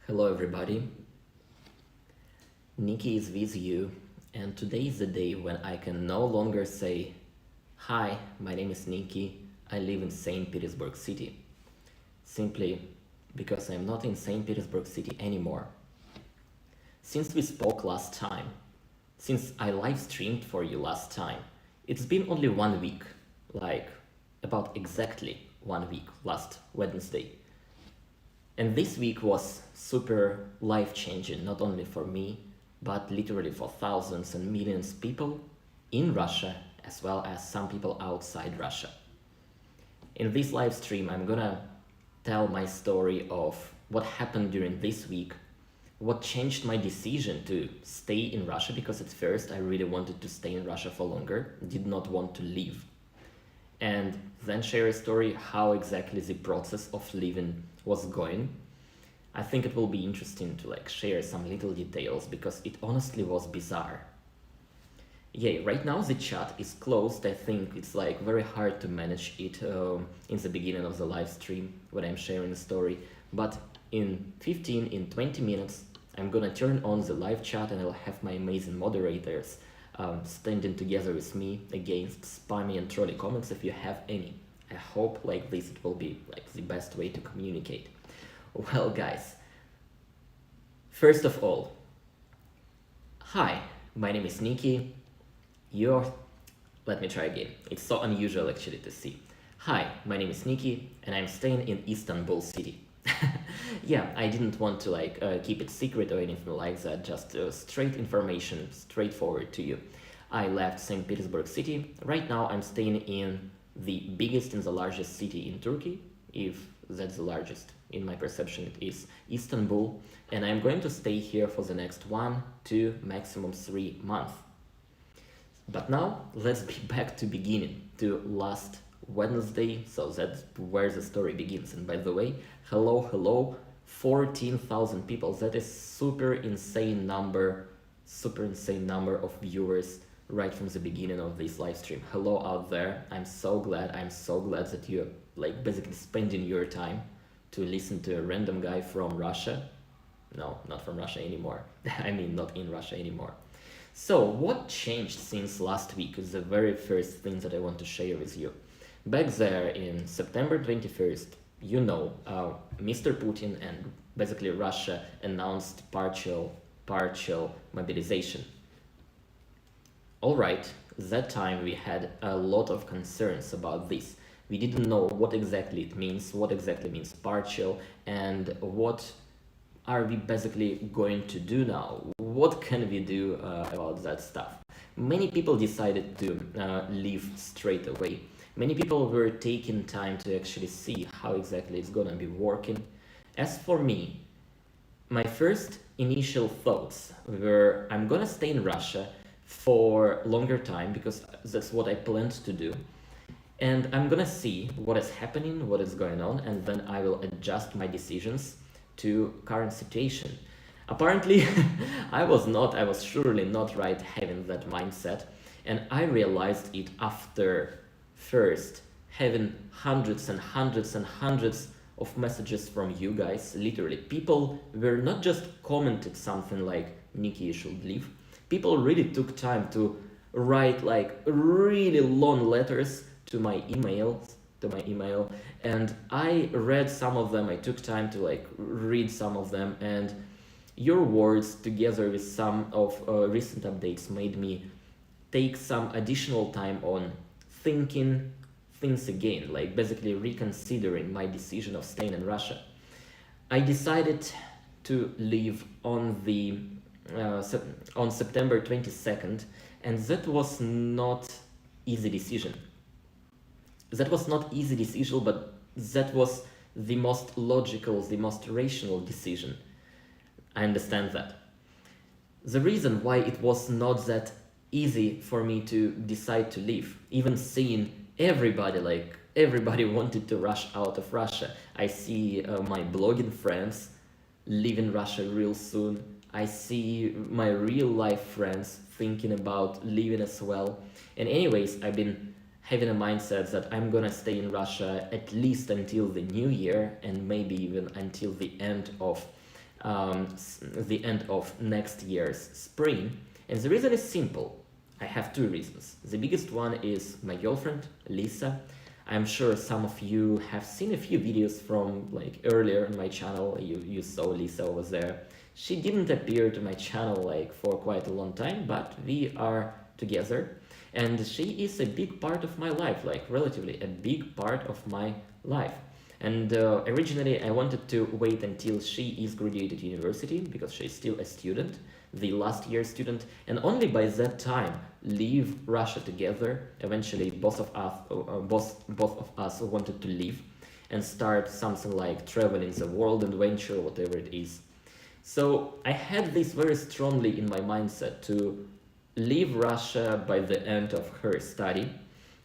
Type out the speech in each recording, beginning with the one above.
Hello everybody, Niki is with you, and today is the day when I can no longer say, "Hi, my name is Niki, I live in St. Petersburg City," simply because I'm not in St. Petersburg City anymore. Since we spoke last time, since I live streamed for you last time, it's been only 1 week, like about exactly 1 week, last Wednesday. And this week was super life-changing, not only for me, but literally for thousands and millions of people in Russia, as well as some people outside Russia. In this live stream, I'm gonna tell my story of what happened during this week, what changed my decision to stay in Russia, because at first I really wanted to stay in Russia for longer, did not want to leave. And then share a story how exactly the process of leaving was going. I think it will be interesting to share some little details because it honestly was bizarre. Yeah, right now the chat is closed. I think it's very hard to manage it in the beginning of the live stream when I'm sharing a story. But in 20 minutes, I'm gonna turn on the live chat and I'll have my amazing moderators standing together with me against spammy and trolly comments if you have any. I hope this it will be the best way to communicate. Well guys, first of all, hi, my name is Niki. Let me try again. It's so unusual actually to see. Hi, my name is Niki and I'm staying in Istanbul city. Yeah, I didn't want to keep it secret or anything like that, just straight information, straightforward to you. I left St. Petersburg city. Right now I'm staying in the biggest and the largest city in Turkey, if that's the largest. In my perception it is Istanbul, and I'm going to stay here for the next 1, 2, maximum 3 months. But now let's be back to beginning, to last Wednesday, so that's where the story begins. And by the way, hello, 14,000 people. That is super insane number of viewers right from the beginning of this live stream. Hello out there. I'm so glad that you're basically spending your time to listen to a random guy from Russia. No, not from Russia anymore. I mean, not in Russia anymore. So what changed since last week is the very first thing that I want to share with you. Back there in September 21st, Mr. Putin and basically Russia announced partial mobilization. All right, that time we had a lot of concerns about this. We didn't know what exactly it means, what exactly means partial, and what are we basically going to do now? What can we do about that stuff? Many people decided to leave straight away. Many people were taking time to actually see how exactly it's gonna be working. As for me, my first initial thoughts were I'm gonna stay in Russia for longer time because that's what I planned to do. And I'm gonna see what is happening, what is going on, and then I will adjust my decisions to current situation. Apparently, I was surely not right having that mindset, and I realized it after first having hundreds and hundreds and hundreds of messages from you guys. Literally, people were not just commented something like Niki, you should leave. People really took time to write really long letters to my email, and I read some of them. I took time to read some of them, and your words together with some of recent updates made me take some additional time on thinking things again, basically reconsidering my decision of staying in Russia. I decided to leave on September 22nd, and that was not easy decision. That was not easy decision, but that was the most logical, the most rational decision. I understand that. The reason why it was not that easy for me to decide to leave, even seeing everybody wanted to rush out of Russia. I see my blogging friends leaving Russia real soon. I see my real life friends thinking about leaving as well. And anyways, I've been having a mindset that I'm gonna stay in Russia at least until the new year, and maybe even until the end of the end of next year's spring. And the reason is simple. I have two reasons. The biggest one is my girlfriend, Lisa. I'm sure some of you have seen a few videos from like earlier on my channel. You saw Lisa over there. She didn't appear to my channel like for quite a long time, but we are together. And she is a big part of my life, like relatively a big part of my life. And originally I wanted to wait until she is graduated university because she's still a student, the last year student, and only by that time leave Russia together. Eventually both of us wanted to leave and start something like traveling the world adventure, whatever it is. So I had this very strongly in my mindset to leave Russia by the end of her study,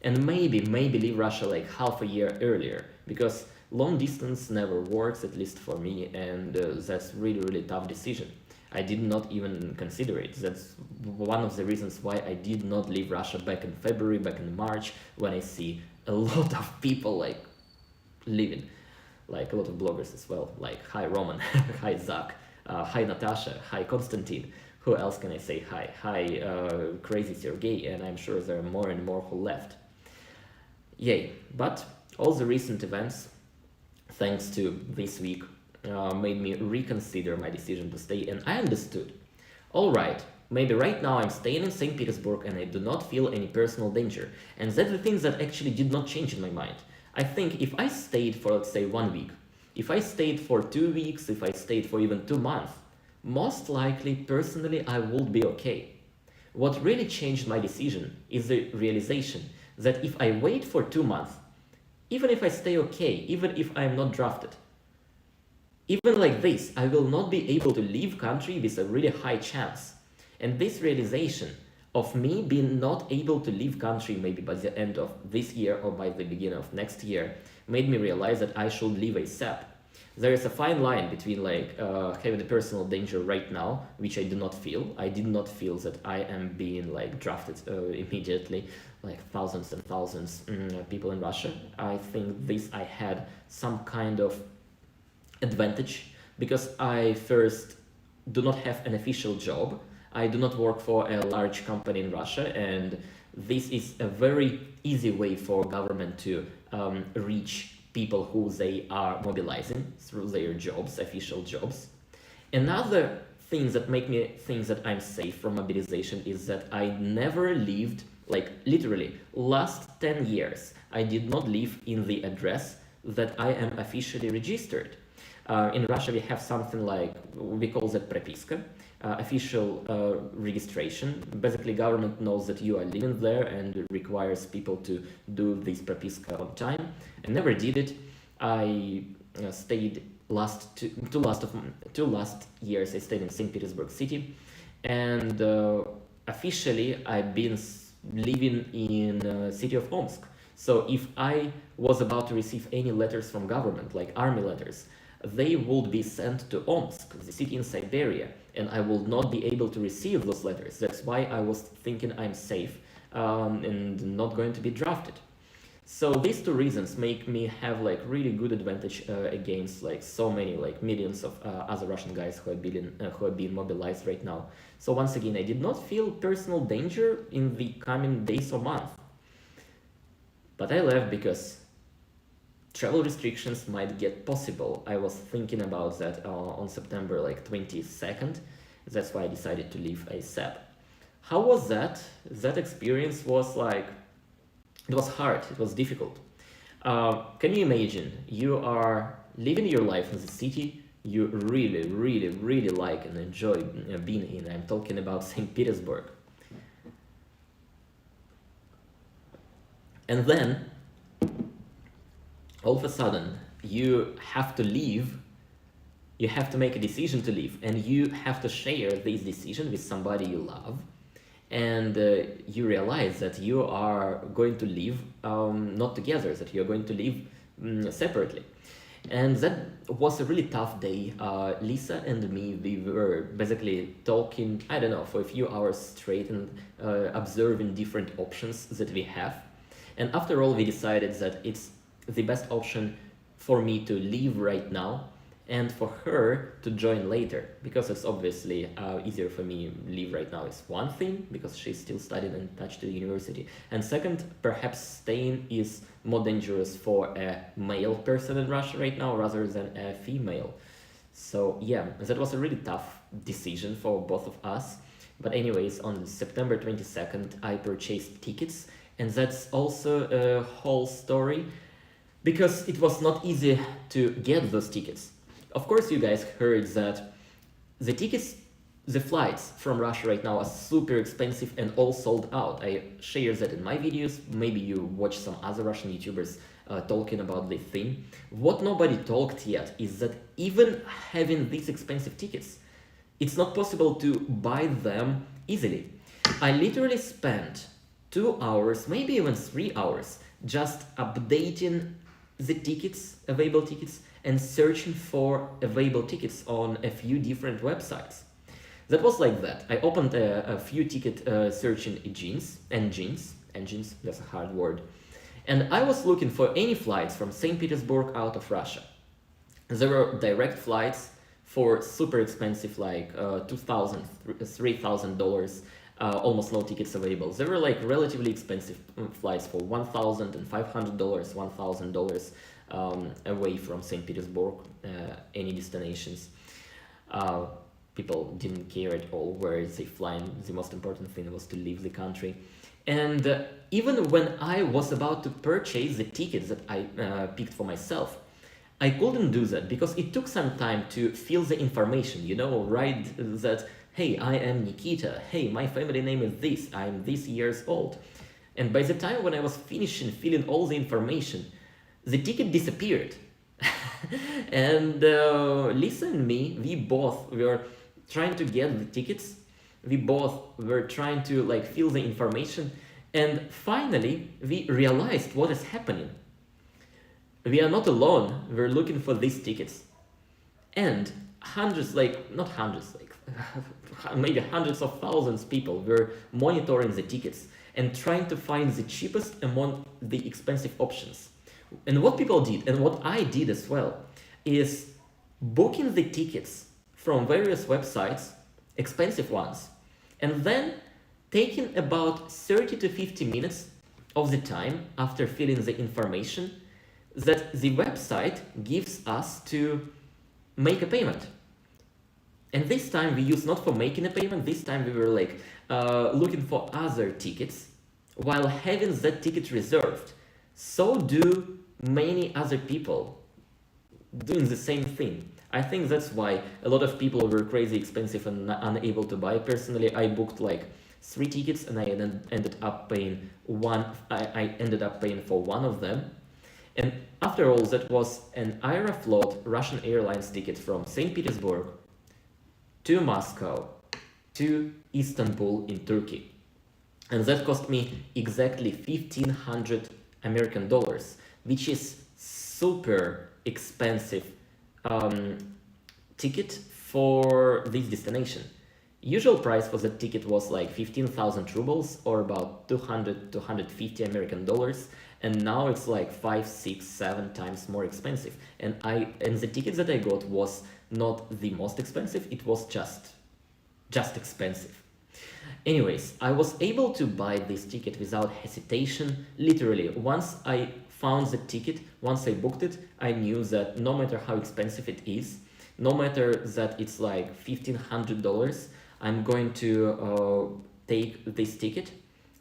and maybe leave Russia like half a year earlier, because long distance never works, at least for me, and that's really tough decision. I did not even consider it. That's one of the reasons why I did not leave Russia back in February, back in March, when I see a lot of people like leaving, like a lot of bloggers as well, like hi Roman, hi Zach, hi Natasha, hi Konstantin. Who else can I say hi? Hi Crazy Sergey, and I'm sure there are more and more who left. Yay, but all the recent events, thanks to this week, made me reconsider my decision to stay, and I understood. All right, maybe right now I'm staying in St. Petersburg and I do not feel any personal danger, and that's the things that actually did not change in my mind. I think if I stayed for, let's say, 1 week, if I stayed for 2 weeks, if I stayed for even 2 months, most likely, personally, I would be okay. What really changed my decision is the realization that if I wait for 2 months, even if I stay okay, even if I'm not drafted, even like this, I will not be able to leave country with a really high chance. And this realization of me being not able to leave country maybe by the end of this year or by the beginning of next year made me realize that I should leave ASAP. There is a fine line between like having a personal danger right now, which I do not feel. I did not feel that I am being like drafted immediately, like thousands and thousands people in Russia. I think this I had some kind of advantage because I first do not have an official job. I do not work for a large company in Russia, and this is a very easy way for government to reach people who they are mobilizing through their jobs, official jobs. Another thing that make me think that I'm safe from mobilization is that I never lived, like literally last 10 years, I did not live in the address that I am officially registered. In Russia we have something like, we call that prepiska, official registration. Basically government knows that you are living there and requires people to do this prepiska on time. I never did it. I stayed two last years I stayed in St. Petersburg city, and officially I've been living in city of Omsk. So if I was about to receive any letters from government, like army letters, they would be sent to Omsk, the city in Siberia, and I will not be able to receive those letters. That's why I was thinking I'm safe and not going to be drafted. So these two reasons make me have like really good advantage against like so many like millions of other Russian guys who are being mobilized right now. So once again, I did not feel personal danger in the coming days or months. But I left because travel restrictions might get possible. I was thinking about that on September like 22nd. That's why I decided to leave ASAP. How was that? That experience was like, it was hard, it was difficult. Can you imagine, you are living your life in the city you really like and enjoy being in. I'm talking about St. Petersburg. And then all of a sudden you have to leave, you have to make a decision to leave, and you have to share this decision with somebody you love, and you realize that you are going to live not together, that you're going to live separately. And that was a really tough day. Lisa and me, we were basically talking, I don't know, for a few hours straight and observing different options that we have. And after all, we decided that it's the best option for me to leave right now and for her to join later, because it's obviously easier for me leave right now is one thing, because she's still studying and attached to the university, and second, perhaps staying is more dangerous for a male person in Russia right now rather than a female. So yeah, that was a really tough decision for both of us. But anyways, on September 22nd, I purchased tickets, and that's also a whole story, because it was not easy to get those tickets. Of course, you guys heard that the tickets, the flights from Russia right now are super expensive and all sold out. I share that in my videos. Maybe you watch some other Russian YouTubers talking about the thing. What nobody talked yet is that even having these expensive tickets, it's not possible to buy them easily. I literally spent 2 hours, maybe even 3 hours, just updating the tickets, available tickets, and searching for available tickets on a few different websites. That was like that. I opened a few ticket searching engines, that's a hard word. And I was looking for any flights from St. Petersburg out of Russia. There were direct flights for super expensive, like $2,000, $3,000, almost no tickets available. There were like relatively expensive flights for $1,500, $1,000 away from St. Petersburg, any destinations. People didn't care at all where they fly. The most important thing was to leave the country. And even when I was about to purchase the tickets that I picked for myself, I couldn't do that because it took some time to fill the information, write that, hey, I am Nikita, hey, my family name is this, I'm this years old. And by the time when I was finishing filling all the information, the ticket disappeared. And Lisa and me, we both were trying to get the tickets. We both were trying to fill the information. And finally, we realized what is happening. We are not alone. We're looking for these tickets. And hundreds, not hundreds, maybe hundreds of thousands of people were monitoring the tickets and trying to find the cheapest among the expensive options. And what people did, and what I did as well, is booking the tickets from various websites, expensive ones, and then taking about 30 to 50 minutes of the time after filling the information that the website gives us to make a payment. And this time we used not for making a payment, this time we were looking for other tickets while having that ticket reserved. So do many other people doing the same thing. I think that's why a lot of people were crazy expensive and unable to buy. Personally, I booked 3 tickets and I ended up paying I ended up paying for one of them. And after all, that was an Aeroflot Russian Airlines ticket from St. Petersburg to Moscow to Istanbul in Turkey. And that cost me exactly $1,500 American dollars, which is super expensive ticket for this destination. Usual price for that ticket was 15,000 rubles or about 200 to 150 American dollars, and now it's 5, 6, 7 times more expensive. And the ticket that I got was not the most expensive, it was just expensive. Anyways, I was able to buy this ticket without hesitation. Literally, once I found the ticket, once I booked it, I knew that no matter how expensive it is, no matter that it's $1,500, I'm going to take this ticket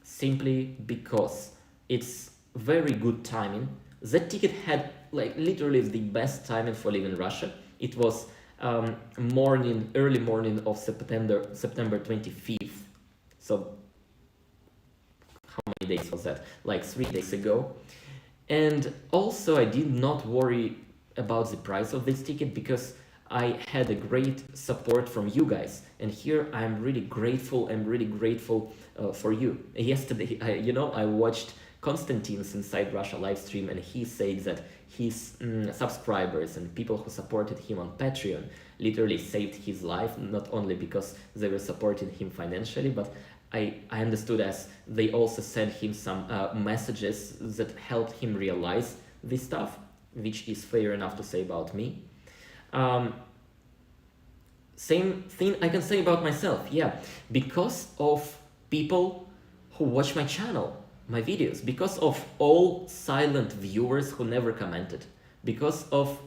simply because it's very good timing. That ticket had literally the best timing for leaving Russia. It was early morning of September 25th. So how many days was that? 3 days ago. And also I did not worry about the price of this ticket because I had a great support from you guys. And here I'm really grateful. I'm really grateful for you. Yesterday, I watched Konstantin's Inside Russia live stream, and he said that his subscribers and people who supported him on Patreon literally saved his life, not only because they were supporting him financially, but I understood as they also sent him some messages that helped him realize this stuff, which is fair enough to say about me. Same thing I can say about myself, yeah, because of people who watch my channel, my videos, because of all silent viewers who never commented, because of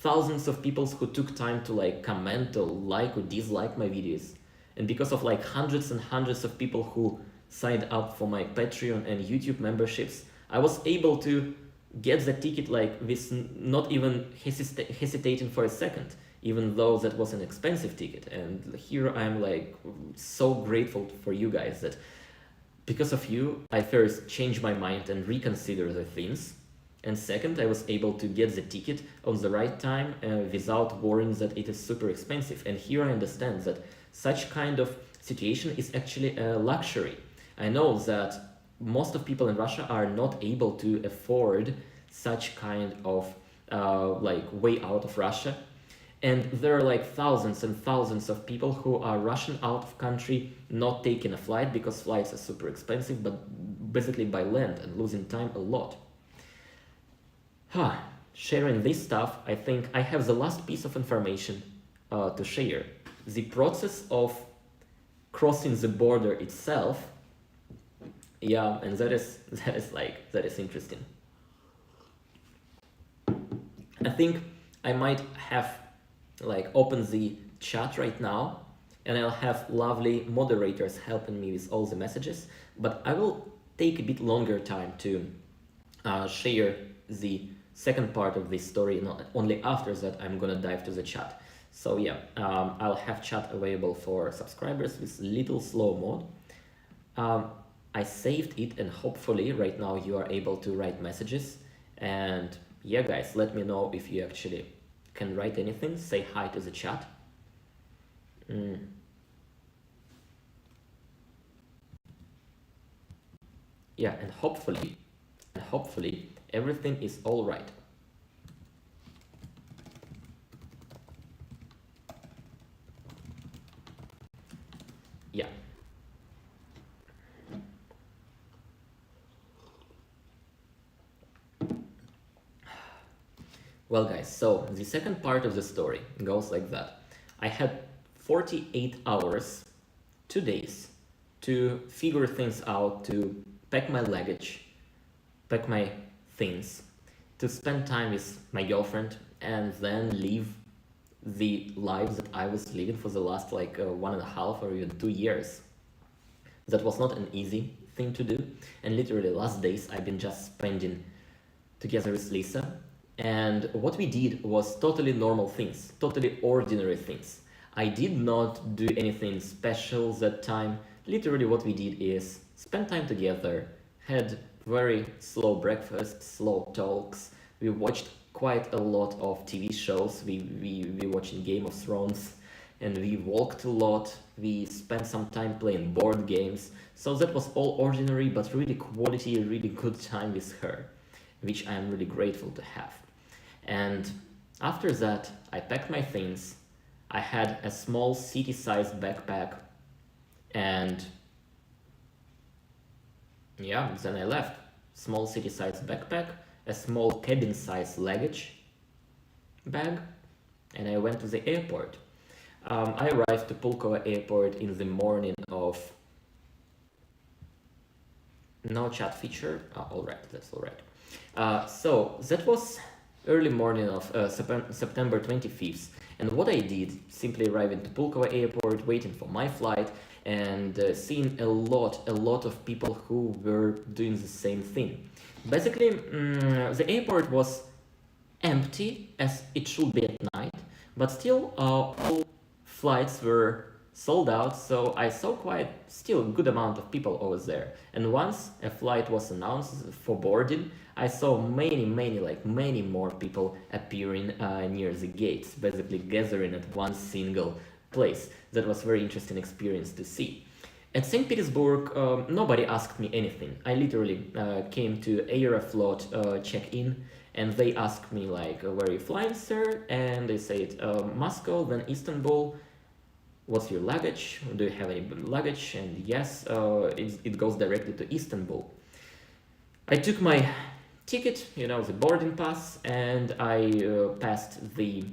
thousands of people who took time to like comment or like or dislike my videos, and because of like hundreds and hundreds of people who signed up for my Patreon and YouTube memberships, I was able to get the ticket like with not even hesitating for a second, even though that was an expensive ticket. And here I'm like so grateful for you guys that because of you, I first changed my mind and reconsider the things. And second, I was able to get the ticket on the right time without worrying that it is super expensive. And here I understand that such kind of situation is actually a luxury. I know that most of people in Russia are not able to afford such kind of like way out of Russia. And there are like thousands and thousands of people who are rushing out of country, not taking a flight because flights are super expensive, but basically by land and losing time a lot. Sharing this stuff, I think I have the last piece of information to share. The process of crossing the border itself, yeah, and that is interesting. I think I might have like open the chat right now, and I'll have lovely moderators helping me with all the messages, but I will take a bit longer time to share the second part of this story. Not only after that I'm gonna dive to the chat. So yeah, I'll have chat available for subscribers with little slow mode. I saved it, and hopefully right now you are able to write messages. And yeah, guys, let me know if you actually can write anything. Say hi to the chat. Yeah, and hopefully everything is all right. Yeah. Well, guys, so the second part of the story goes like that. I had 48 hours, 2 days, to figure things out, to pack my luggage, pack my things, to spend time with my girlfriend, and then live the life that I was living for the last like 1.5 or even 2 years. That was not an easy thing to do, and literally last days I've been just spending together with Lisa. And what we did was totally normal things, totally ordinary things. I did not do anything special that time. Literally what we did is spend time together, had very slow breakfast, slow talks. We watched quite a lot of TV shows. We watched Game of Thrones, and we walked a lot. We spent some time playing board games. So that was all ordinary, but really quality, really good time with her, which I am really grateful to have. And after that, I packed my things. I had a small city-sized backpack, and yeah, then I left. Small city-sized backpack, a small cabin-sized luggage bag, and I went to the airport. I arrived to Pulkovo airport in the morning of... No chat feature? All right, that's all right. So that was early morning of September 25th. And what I did, simply arriving to Pulkovo airport, waiting for my flight, and seeing a lot of people who were doing the same thing. Basically, the airport was empty, as it should be at night, but still all flights were sold out, so I saw quite still a good amount of people over there. And once a flight was announced for boarding, I saw many more people appearing near the gates, basically gathering at one single place. That was very interesting experience to see. At St. Petersburg, nobody asked me anything. I literally came to Aeroflot check-in, and they asked me like, where are you flying, sir? And they said, Moscow, then Istanbul. What's your luggage? Do you have any luggage? And yes, it goes directly to Istanbul. I took my ticket, the boarding pass, and I passed the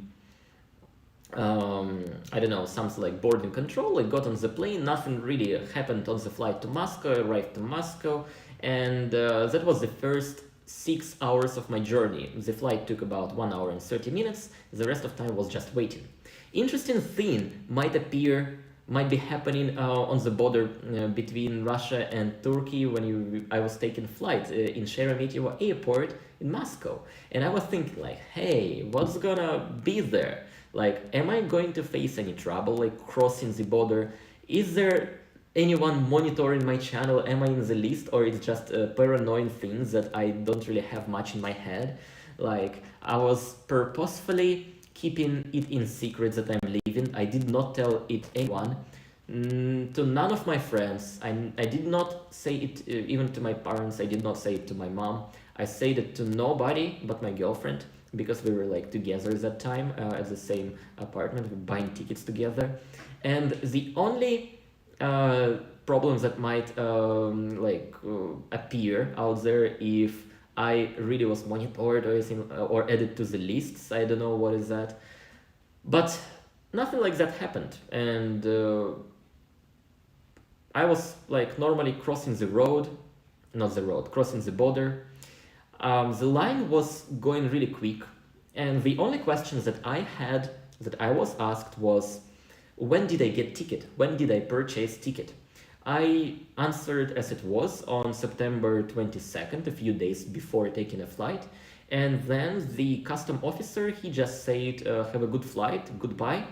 I don't know, something like boarding control. I got on the plane, nothing really happened on the flight to Moscow. I arrived to Moscow, and that was the first 6 hours of my journey. The flight took about 1 hour and 30 minutes. The rest of time was just waiting. Interesting thing might be happening on the border between Russia and Turkey when I was taking flight in Sheremetyevo airport in Moscow. And I was thinking like, hey, what's gonna be there? Like, am I going to face any trouble, like crossing the border? Is there anyone monitoring my channel? Am I in the list, or it's just paranoid things that I don't really have much in my head? Like, I was purposefully keeping it in secret that I'm leaving. I did not tell it anyone, to none of my friends. I did not say it even to my parents. I did not say it to my mom. I said it to nobody but my girlfriend, because we were like together at that time at the same apartment, buying tickets together. And the only problems that might appear out there if I really was monitored or anything, or added to the lists. I don't know what is that, but nothing like that happened. And I was like normally crossing the road, not the road, crossing the border. The line was going really quick, and the only questions that I had, that I was asked, was, when did I get ticket? When did I purchase ticket? I answered as it was on September 22nd, a few days before taking a flight. And then the custom officer, he just said, have a good flight, goodbye,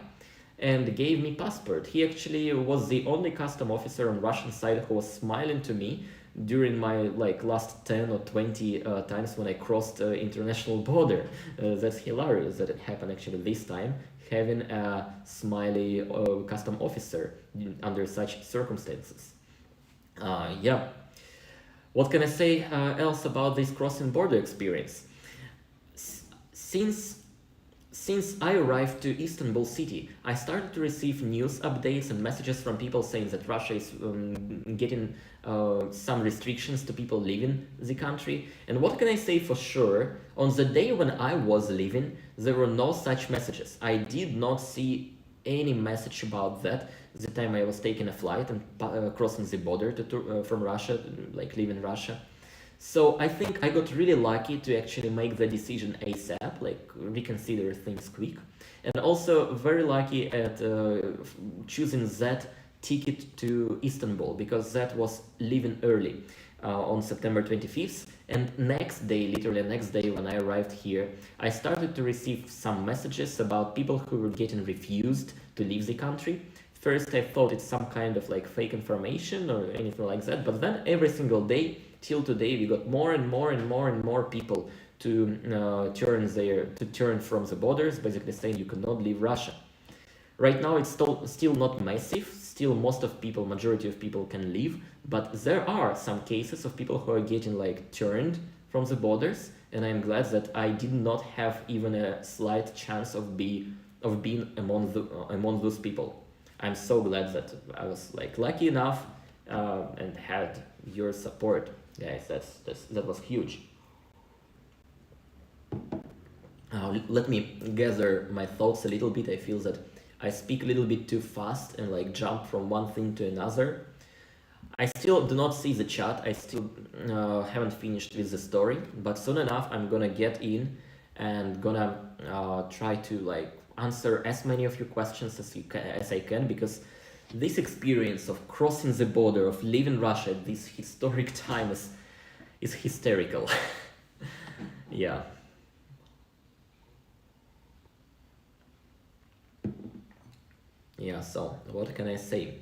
and gave me passport. He actually was the only custom officer on Russian side who was smiling to me during my like last 10 or 20 times when I crossed international border. That's hilarious that it happened actually this time, having a smiley custom officer under such circumstances. Yeah, what can I say else about this crossing border experience? Since I arrived to Istanbul city, I started to receive news updates and messages from people saying that Russia is getting some restrictions to people leaving the country. And what can I say for sure? On the day when I was leaving, there were no such messages. I did not see any message about that the time I was taking a flight and crossing the border from Russia, like leaving Russia. So I think I got really lucky to actually make the decision ASAP, like reconsider things quick. And also very lucky at choosing that ticket to Istanbul, because that was leaving early on September 25th. And next day, literally next day when I arrived here, I started to receive some messages about people who were getting refused to leave the country. First, I thought it's some kind of like fake information or anything like that, but then every single day till today we got more and more and more and more people to turn from the borders, basically saying you cannot leave Russia. Right now it's still not massive, still majority of people can leave, but there are some cases of people who are getting like turned from the borders, and I'm glad that I did not have even a slight chance of being among those people. I'm so glad that I was like lucky enough and had your support, guys. That was huge. Let me gather my thoughts a little bit. I feel that I speak a little bit too fast and like jump from one thing to another. I still do not see the chat. I still haven't finished with the story, but soon enough I'm gonna get in and gonna try to like answer as many of your questions as I can, because this experience of crossing the border, of leaving Russia at this historic time is hysterical. Yeah. Yeah, so what can I say?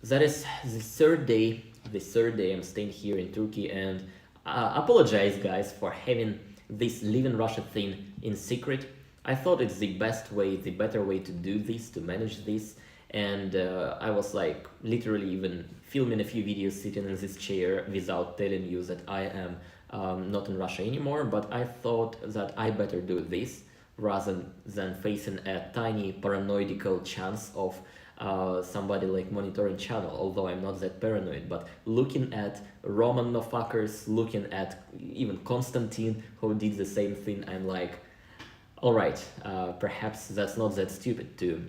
That is the third day I'm staying here in Turkey, and apologize guys for having this live in Russia thing in secret. I thought it's the better way to do this, to manage this, and I was like literally even filming a few videos sitting in this chair without telling you that I am not in Russia anymore, but I thought that I better do this rather than facing a tiny paranoidical chance of somebody like monitoring channel, although I'm not that paranoid. But looking at Roman motherfuckers, looking at even Konstantin who did the same thing, I'm like, all right. Perhaps that's not that stupid to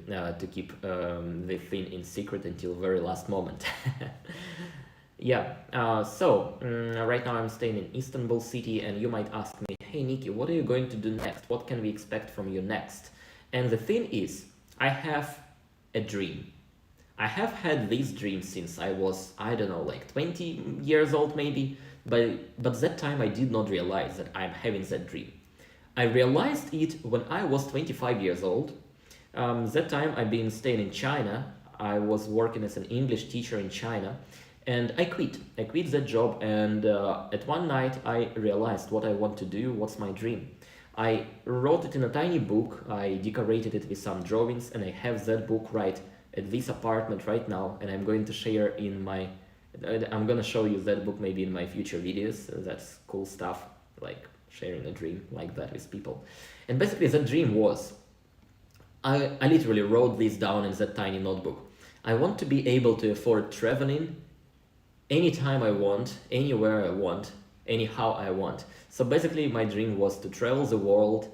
keep the thing in secret until very last moment. Yeah. Right now I'm staying in Istanbul city, and you might ask me, "Hey Niki, what are you going to do next? What can we expect from you next?" And the thing is, I have a dream. I have had this dream since I was, I don't know, like 20 years old maybe, but that time I did not realize that I'm having that dream. I realized it when I was 25 years old. That time I've been staying in China. I was working as an English teacher in China, and I quit. I quit that job, and at one night I realized what I want to do, what's my dream. I wrote it in a tiny book, I decorated it with some drawings, and I have that book right at this apartment right now, and I'm going to share in my, I'm gonna show you that book maybe in my future videos. That's cool stuff, like sharing a dream like that with people. And basically that dream was, I literally wrote this down in that tiny notebook. I want to be able to afford traveling anytime I want, anywhere I want, anyhow I want. So basically my dream was to travel the world,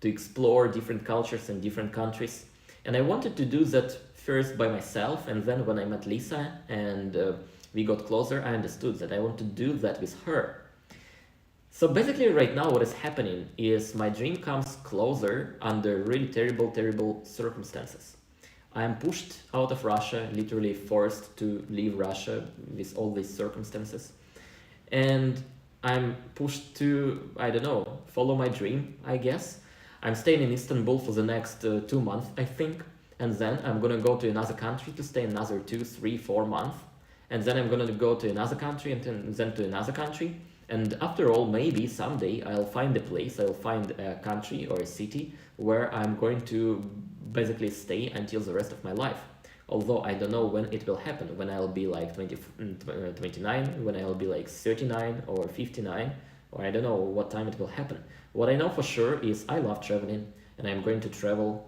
to explore different cultures and different countries. And I wanted to do that first by myself, and then when I met Lisa and we got closer, I understood that I want to do that with her. So basically right now what is happening is my dream comes closer under really terrible circumstances. I am pushed out of Russia, literally forced to leave Russia with all these circumstances. And I'm pushed to, I don't know, follow my dream, I guess. I'm staying in Istanbul for the next 2 months, I think. And then I'm gonna go to another country to stay another 2, 3, 4 months. And then I'm gonna go to another country and then to another country. And after all, maybe someday I'll find a place, I'll find a country or a city where I'm going to basically stay until the rest of my life. Although I don't know when it will happen, when I'll be like 29, when I'll be like 39 or 59, or I don't know what time it will happen. What I know for sure is I love traveling, and I'm going to travel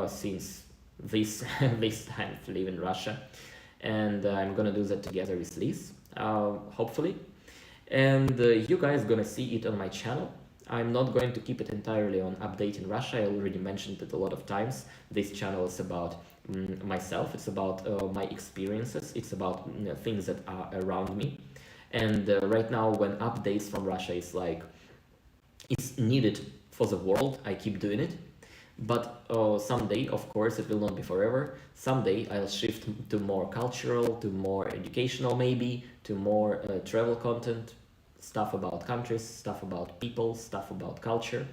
since this time to live in Russia, and I'm gonna do that together with Liz, hopefully. And you guys gonna see it on my channel. I'm not going to keep it entirely on updating Russia. I already mentioned it a lot of times. This channel is about myself. It's about my experiences. It's about things that are around me. And right now, when updates from Russia is like, it's needed for the world, I keep doing it. But someday, of course, it will not be forever. Someday I'll shift to more cultural, to more educational maybe, to more travel content, stuff about countries, stuff about people, stuff about culture.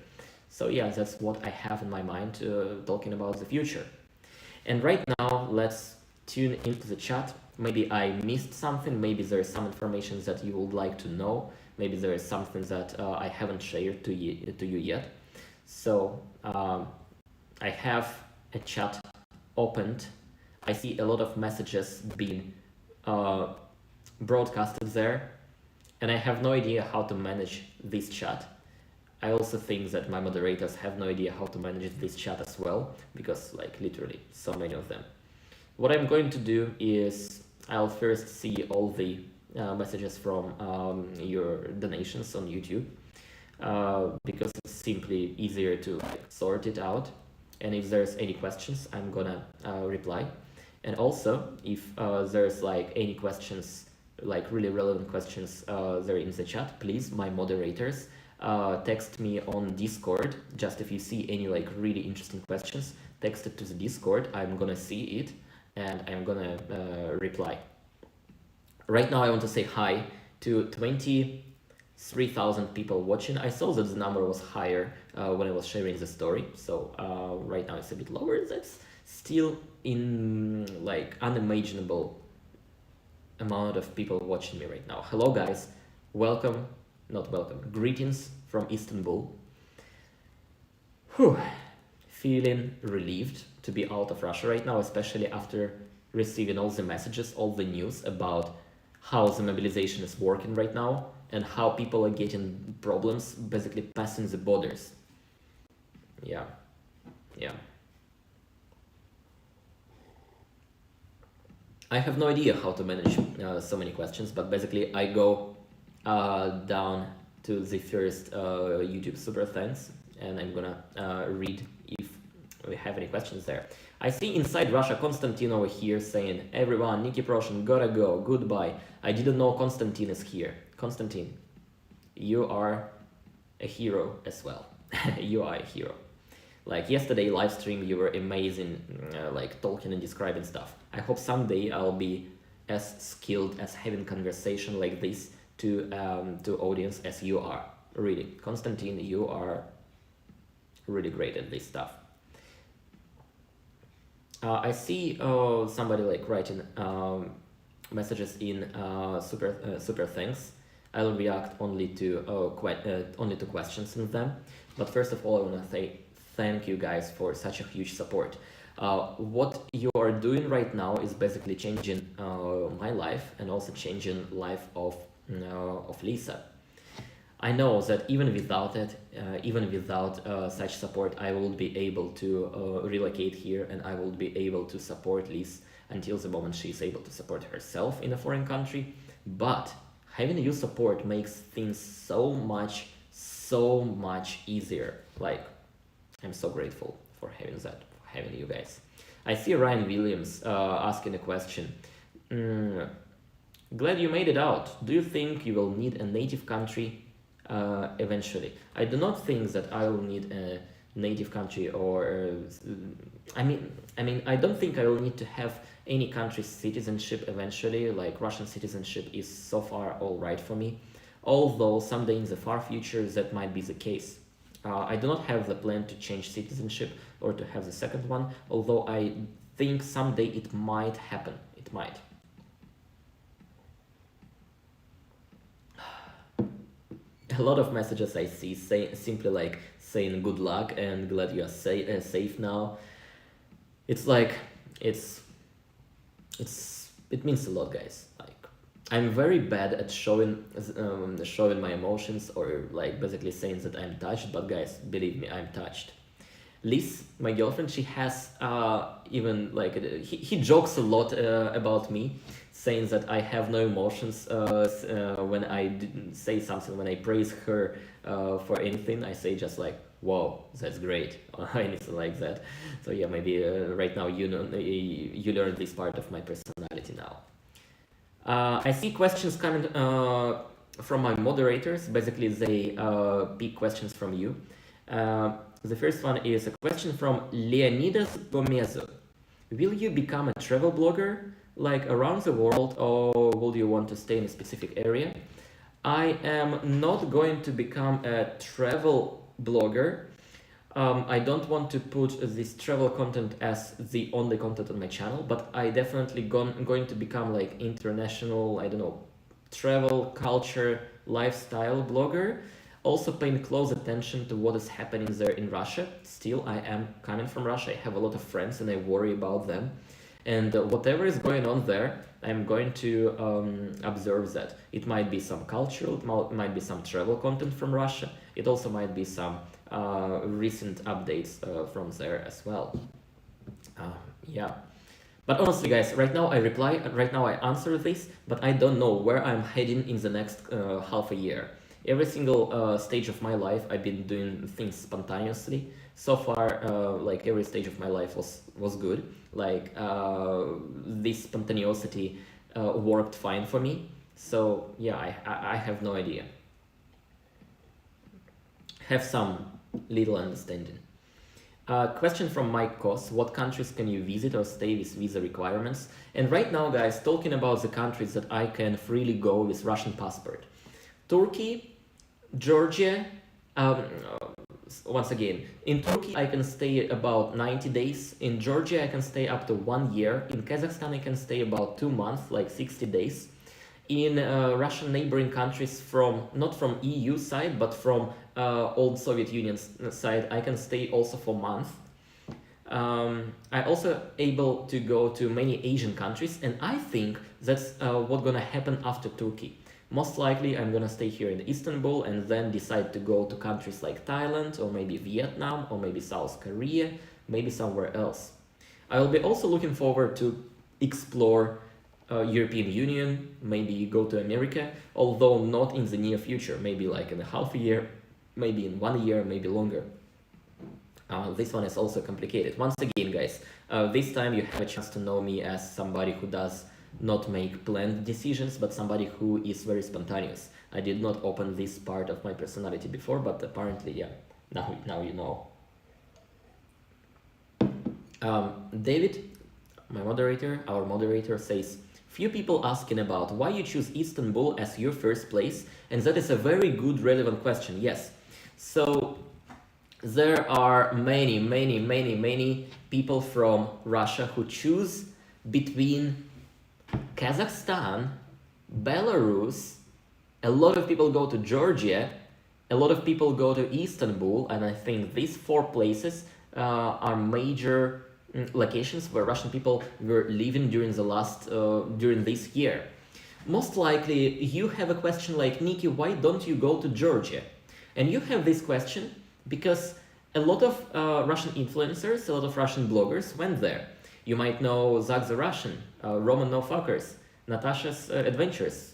So yeah, that's what I have in my mind talking about the future. And right now, let's tune into the chat. Maybe I missed something, maybe there is some information that you would like to know, maybe there is something that I haven't shared to you yet. So I have a chat opened. I see a lot of messages being broadcasted there, and I have no idea how to manage this chat. I also think that my moderators have no idea how to manage this chat as well, because like literally so many of them. What I'm going to do is I'll first see all the messages from your donations on YouTube, because it's simply easier to like sort it out. And if there's any questions, I'm gonna reply. And also, if there's like any questions, like really relevant questions there in the chat, please, my moderators, text me on Discord. Just if you see any like really interesting questions, text it to the Discord. I'm gonna see it and I'm gonna reply. Right now I want to say hi to 23,000 people watching. I saw that the number was higher when I was sharing the story, so right now it's a bit lower. That's still in like unimaginable amount of people watching me right now. Hello guys, welcome, not welcome, greetings from Istanbul. Whew. Feeling relieved to be out of Russia right now, especially after receiving all the messages, all the news about how the mobilization is working right now and how people are getting problems basically passing the borders. Yeah. I have no idea how to manage so many questions, but basically I go down to the first YouTube super thanks and I'm gonna read if we have any questions there. I see inside Russia Konstantin over here saying, everyone, Niki Proshin, gotta go, goodbye. I didn't know Konstantin is here. Konstantin, you are a hero as well. You are a hero. Like yesterday live stream, you were amazing, like talking and describing stuff. I hope someday I'll be as skilled as having conversation like this to audience as you are. Really, Konstantin, you are really great at this stuff. I see somebody like writing messages in super thanks. I'll react only to questions in them. But first of all, I want to say thank you guys for such a huge support. What you are doing right now is basically changing my life and also changing life of Lisa. I know that even without it, even without such support, I will be able to relocate here, and I will be able to support Liz until the moment she is able to support herself in a foreign country. But having your support makes things so much easier. Like, I'm so grateful for having that, for having you guys. I see Ryan Williams asking a question. Glad you made it out. Do you think you will need a native country eventually? I do not think that I will need a native country, or I mean I don't think I will need to have any country's citizenship eventually. Like, Russian citizenship is so far all right for me, although someday in the far future that might be the case. I do not have the plan to change citizenship or to have the second one, although I think someday it might happen. It might. A lot of messages I see simply like saying good luck and glad you are safe now. It's like, it means a lot, guys. Like, I'm very bad at showing my emotions, or like basically saying that I'm touched, but guys, believe me, I'm touched. Liz, my girlfriend, she has even like, he jokes a lot about me, saying that I have no emotions when I say something, when I praise her for anything. I say just like, wow, that's great, or anything like that. So yeah, maybe right now you learned this part of my personality now. I see questions coming from my moderators. Basically, they pick questions from you. The first one is a question from Leonidas Gomezo. Will you become a travel blogger, like around the world, or will you want to stay in a specific area? I am not going to become a travel blogger. I don't want to put this travel content as the only content on my channel, but I definitely going to become like international, I don't know, travel, culture, lifestyle blogger. Also paying close attention to what is happening there in Russia. Still, I am coming from Russia. I have a lot of friends and I worry about them. And whatever is going on there, I'm going to observe that. It might be some cultural, it might be some travel content from Russia. It also might be some recent updates from there as well. Yeah. But honestly, guys, right now I answer this, but I don't know where I'm heading in the next half a year. Every single stage of my life, I've been doing things spontaneously. So far, like every stage of my life was good. Like this spontaneity worked fine for me. So yeah, I have no idea. Have some little understanding. Question from Mike Koss. What countries can you visit or stay with visa requirements? And right now, guys, talking about the countries that I can freely go with Russian passport. Turkey, Georgia, once again, in Turkey I can stay about 90 days, in Georgia I can stay up to 1 year, in Kazakhstan I can stay about 2 months, like 60 days. In Russian neighboring countries, not from EU side, but from old Soviet Union side, I can stay also for a month. I also able to go to many Asian countries, and I think that's what's gonna happen after Turkey. Most likely I'm gonna stay here in Istanbul and then decide to go to countries like Thailand, or maybe Vietnam, or maybe South Korea, maybe somewhere else. I will be also looking forward to explore European Union, maybe go to America, although not in the near future, maybe like in a half a year, maybe in 1 year, maybe longer. This one is also complicated. Once again, guys, this time you have a chance to know me as somebody who does not make planned decisions, but somebody who is very spontaneous. I did not open this part of my personality before, but apparently, yeah, now you know. David, our moderator says, few people asking about why you choose Istanbul as your first place, and that is a very good relevant question. Yes, so there are many people from Russia who choose between Kazakhstan, Belarus, a lot of people go to Georgia, a lot of people go to Istanbul, and I think these 4 places are major locations where Russian people were living during this year. Most likely you have a question like, Niki, why don't you go to Georgia? And you have this question because a lot of Russian influencers, a lot of Russian bloggers went there. You might know Zach the Russian, Roman No Fuckers, Natasha's Adventures,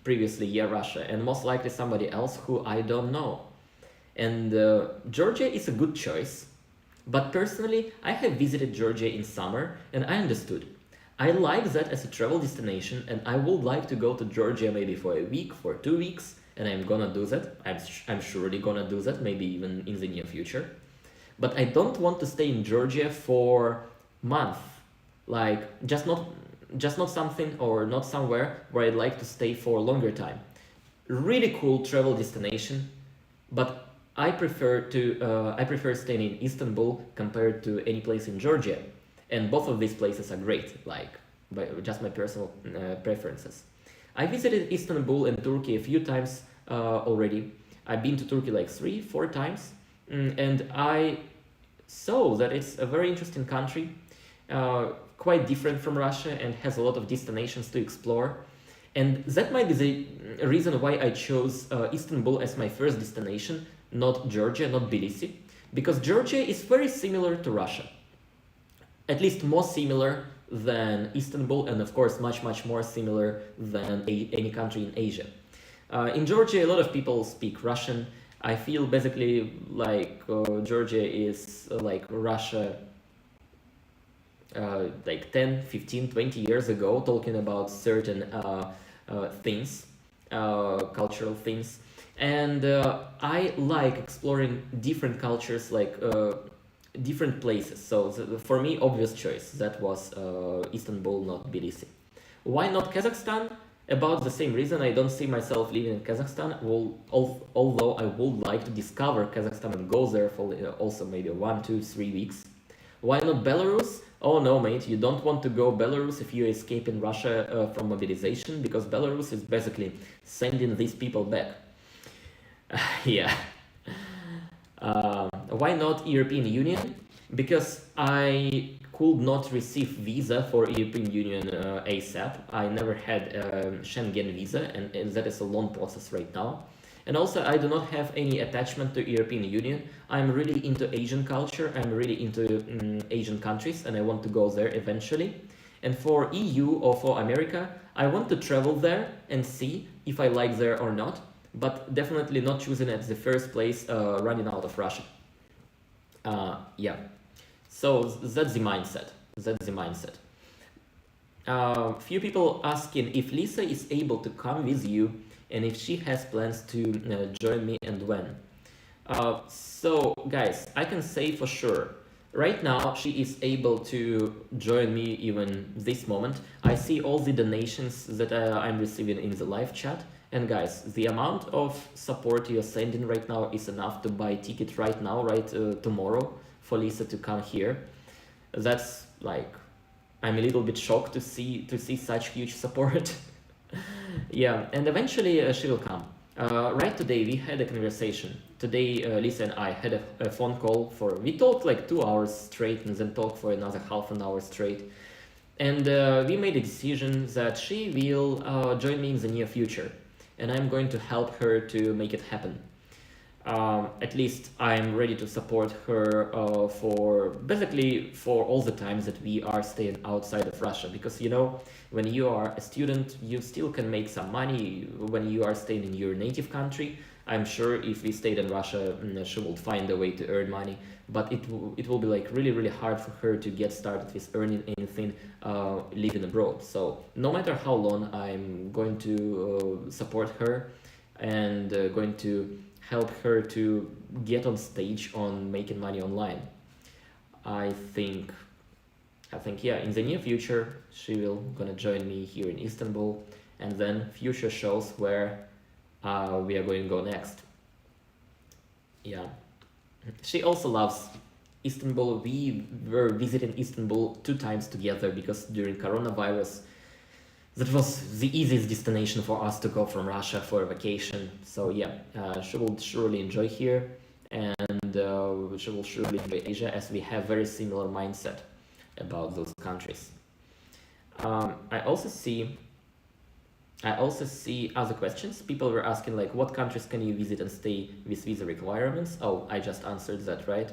previously Yeah Russia, and most likely somebody else who I don't know. And Georgia is a good choice, but personally I have visited Georgia in summer and I understood. I like that as a travel destination and I would like to go to Georgia maybe for a week, for 2 weeks, and I'm gonna do that. I'm surely gonna do that, maybe even in the near future. But I don't want to stay in Georgia for month, like just not something or not somewhere where I'd like to stay for a longer time. Really cool travel destination, but I prefer staying in Istanbul compared to any place in Georgia, and both of these places are great, like by just my personal preferences. I visited Istanbul and Turkey a few times already. I've been to Turkey like 3-4 times, and I saw that it's a very interesting country, quite different from Russia and has a lot of destinations to explore. And that might be the reason why I chose Istanbul as my first destination, not Georgia, not Tbilisi, because Georgia is very similar to Russia, at least more similar than Istanbul, and of course much more similar than any country in Asia. In Georgia, a lot of people speak Russian. I feel basically like Georgia is like Russia like 10, 15, 20 years ago, talking about certain things, cultural things. And I like exploring different cultures, like different places. So for me, obvious choice, that was Istanbul, not Tbilisi. Why not Kazakhstan? About the same reason. I don't see myself living in Kazakhstan, although I would like to discover Kazakhstan and go there for also maybe 1, 2, 3 weeks. Why not Belarus? Oh no, mate, you don't want to go Belarus if you escape in Russia from mobilization, because Belarus is basically sending these people back. Yeah. Why not European Union? Because I could not receive visa for European Union ASAP. I never had Schengen visa, and that is a long process right now. And also, I do not have any attachment to European Union. I'm really into Asian culture. I'm really into Asian countries, and I want to go there eventually. And for EU or for America, I want to travel there and see if I like there or not, but definitely not choosing as the first place running out of Russia. Yeah, so that's the mindset. That's the mindset. Few people asking if Lisa is able to come with you and if she has plans to join me and when. So guys, I can say for sure, right now she is able to join me even this moment. I see all the donations that I'm receiving in the live chat. And guys, the amount of support you're sending right now is enough to buy a ticket right now, right tomorrow, for Lisa to come here. That's like, I'm a little bit shocked to see such huge support. Yeah, and eventually she will come. Right today we had a conversation. Today Lisa and I had a phone call we talked like 2 hours straight and then talked for another half an hour straight. And we made a decision that she will join me in the near future. And I'm going to help her to make it happen. At least I'm ready to support her for all the times that we are staying outside of Russia, because you know, when you are a student you still can make some money when you are staying in your native country, I'm sure if we stayed in Russia, she will find a way to earn money, but it will be like really, really hard for her to get started with earning anything living abroad. So no matter how long, I'm going to support her and going to help her to get on stage on making money online. I think yeah, in the near future she will gonna join me here in Istanbul, and then future shows where we are going to go next. Yeah, she also loves Istanbul. We were visiting Istanbul 2 times together because during coronavirus that was the easiest destination for us to go from Russia for a vacation. So yeah, she will surely enjoy here, and she will surely enjoy Asia, as we have very similar mindset about those countries. I also see other questions. People were asking like, what countries can you visit and stay with visa requirements? Oh, I just answered that, right?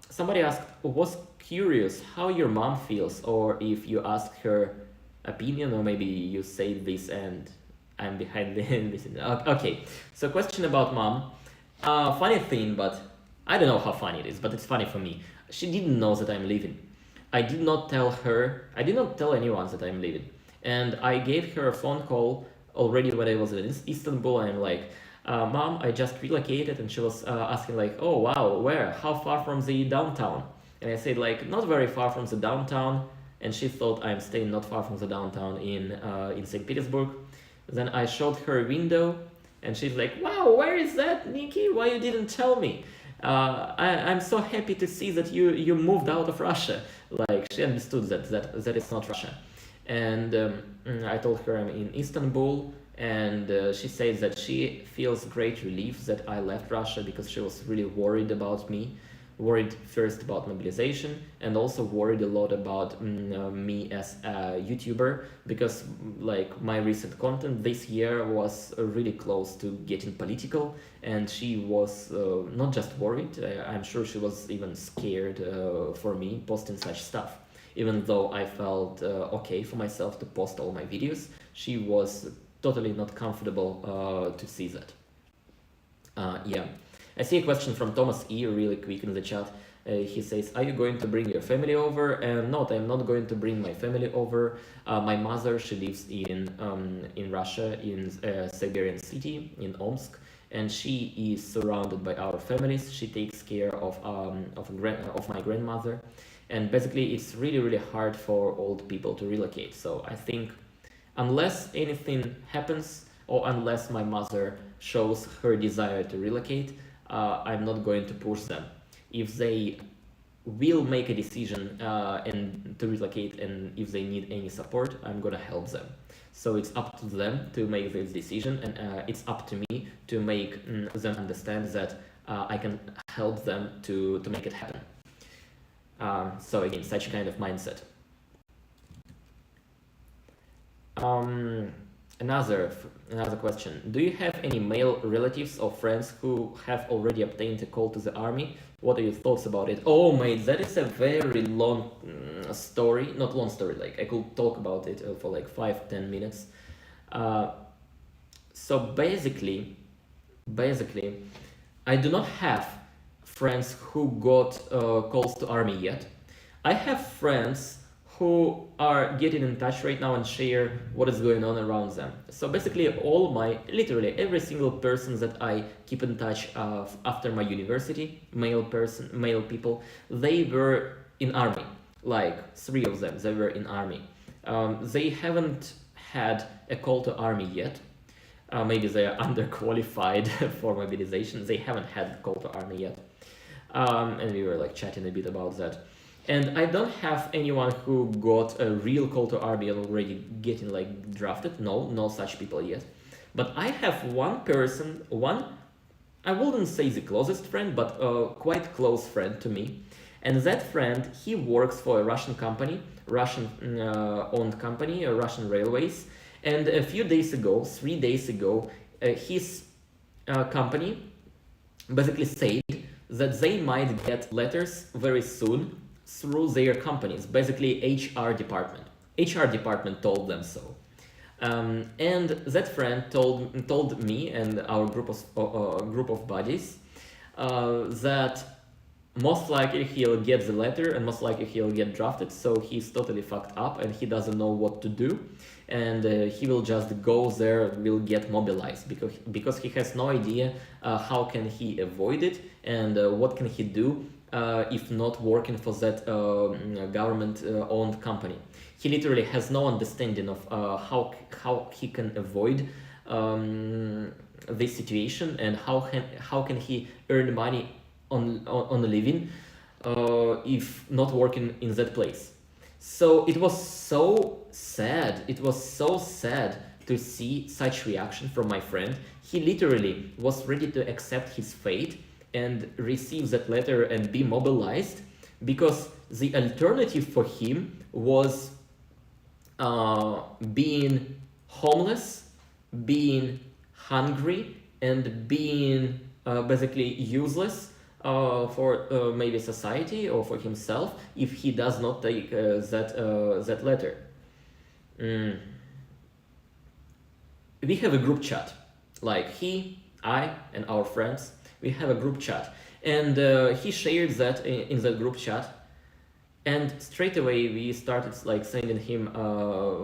Somebody asked, was curious how your mom feels, or if you asked her opinion, or maybe you say this and I'm behind this. Okay, so question about mom. Funny thing, but I don't know how funny it is, but it's funny for me. She didn't know that I'm leaving. I did not tell anyone that I'm leaving. And I gave her a phone call already when I was in Istanbul. I'm like, Mom, I just relocated. And she was asking like, oh, wow, where? How far from the downtown? And I said like, not very far from the downtown. And she thought I'm staying not far from the downtown in St. Petersburg. Then I showed her a window and she's like, wow, where is that, Niki? Why you didn't tell me? I'm so happy to see that you moved out of Russia. Like, she understood that it's not Russia. And I told her I'm in Istanbul, and she says that she feels great relief that I left Russia, because she was really worried about me. Worried first about mobilization, and also worried a lot about me as a YouTuber, because like my recent content this year was really close to getting political, and she was not just worried, I'm sure she was even scared for me posting such stuff. Even though I felt okay for myself to post all my videos, she was totally not comfortable to see that. Yeah. I see a question from Thomas E. really quick in the chat. He says, are you going to bring your family over? No, I'm not going to bring my family over. My mother, she lives in Russia, in a Siberian city, in Omsk, and she is surrounded by our families. She takes care of my grandmother. And basically, it's really, really hard for old people to relocate. So I think unless anything happens, or unless my mother shows her desire to relocate, I'm not going to push them. If they will make a decision and to relocate, and if they need any support, I'm gonna help them. So it's up to them to make this decision, and it's up to me to make them understand that I can help them to make it happen. So again, such kind of mindset. Another question. Do you have any male relatives or friends who have already obtained a call to the army? What are your thoughts about it? Oh, mate, that is a very long story. Not long story, like I could talk about it for like 5-10 minutes. So basically, I do not have friends who got calls to army yet. I have friends who are getting in touch right now and share what is going on around them. So basically literally every single person that I keep in touch after my university, male people, they were in army. Like 3 of them, they were in army. They haven't had a call to army yet. Maybe they are underqualified for mobilization. They haven't had a call to army yet. And we were like chatting a bit about that. And I don't have anyone who got a real call to army and already getting like drafted. No such people yet. But I have one person, I wouldn't say the closest friend, but a quite close friend to me. And that friend, he works for a Russian company, Russian-owned company, Russian Railways. And a few days ago, 3 days ago, his company basically said that they might get letters very soon through their companies, basically HR department. HR department told them so. And that friend told me and our group of buddies that most likely he'll get the letter and most likely he'll get drafted, so he's totally fucked up and he doesn't know what to do, and he will just go there, will get mobilized because he has no idea how can he avoid it and what can he do if not working for that government owned company. He literally has no understanding of how he can avoid this situation and how can he earn money on a living if not working in that place. So it was so sad. It was so sad to see such reaction from my friend. He literally was ready to accept his fate and receive that letter and be mobilized because the alternative for him was being homeless, being hungry, and being basically useless for maybe society or for himself if he does not take that letter. We have a group chat, like he, I, and our friends. We have a group chat, and he shared that in that group chat. And straight away we started like sending him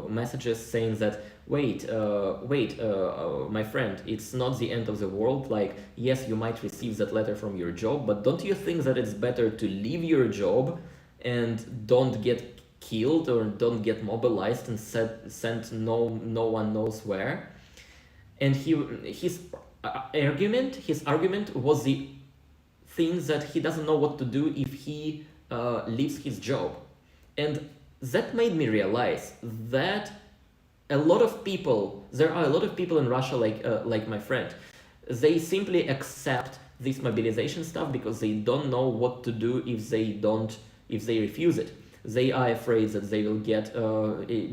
messages saying that wait, my friend, it's not the end of the world. Like, yes, you might receive that letter from your job, but don't you think that it's better to leave your job and don't get killed or don't get mobilized and sent no one knows where? And his argument was the thing that he doesn't know what to do if he leaves his job. And that made me realize that there are a lot of people in Russia like my friend. They simply accept this mobilization stuff because they don't know what to do if they refuse it. They are afraid that they will get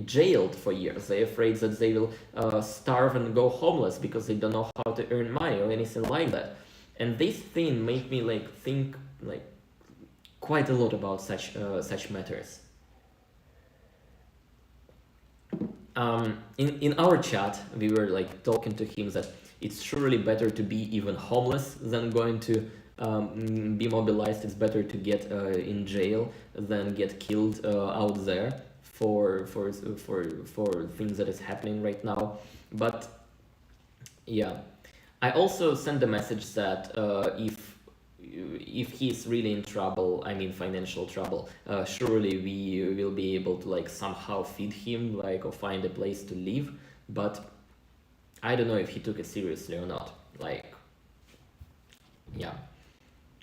jailed for years. They're afraid that they will starve and go homeless because they don't know how to earn money or anything like that. And this thing made me think quite a lot about such matters. In our chat, we were talking to him that it's surely better to be even homeless than going to be mobilized. It's better to get in jail than get killed out there for things that is happening right now. But yeah, I also sent a message that if he's really in trouble, I mean financial trouble, surely we will be able to somehow feed him or find a place to live. But I don't know if he took it seriously or not. Yeah.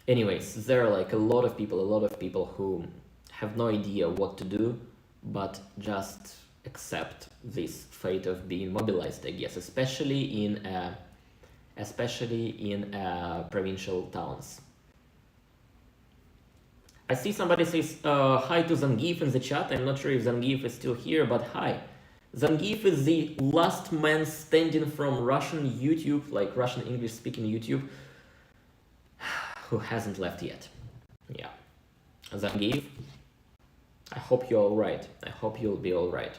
Anyways, there are a lot of people who have no idea what to do, but just accept this fate of being mobilized, I guess, especially in provincial towns. I see somebody says hi to Zangief in the chat. I'm not sure if Zangief is still here, but hi. Zangief is the last man standing from Russian YouTube, Russian English speaking YouTube, who hasn't left yet. Yeah. Zangief, I hope you're alright. I hope you'll be alright.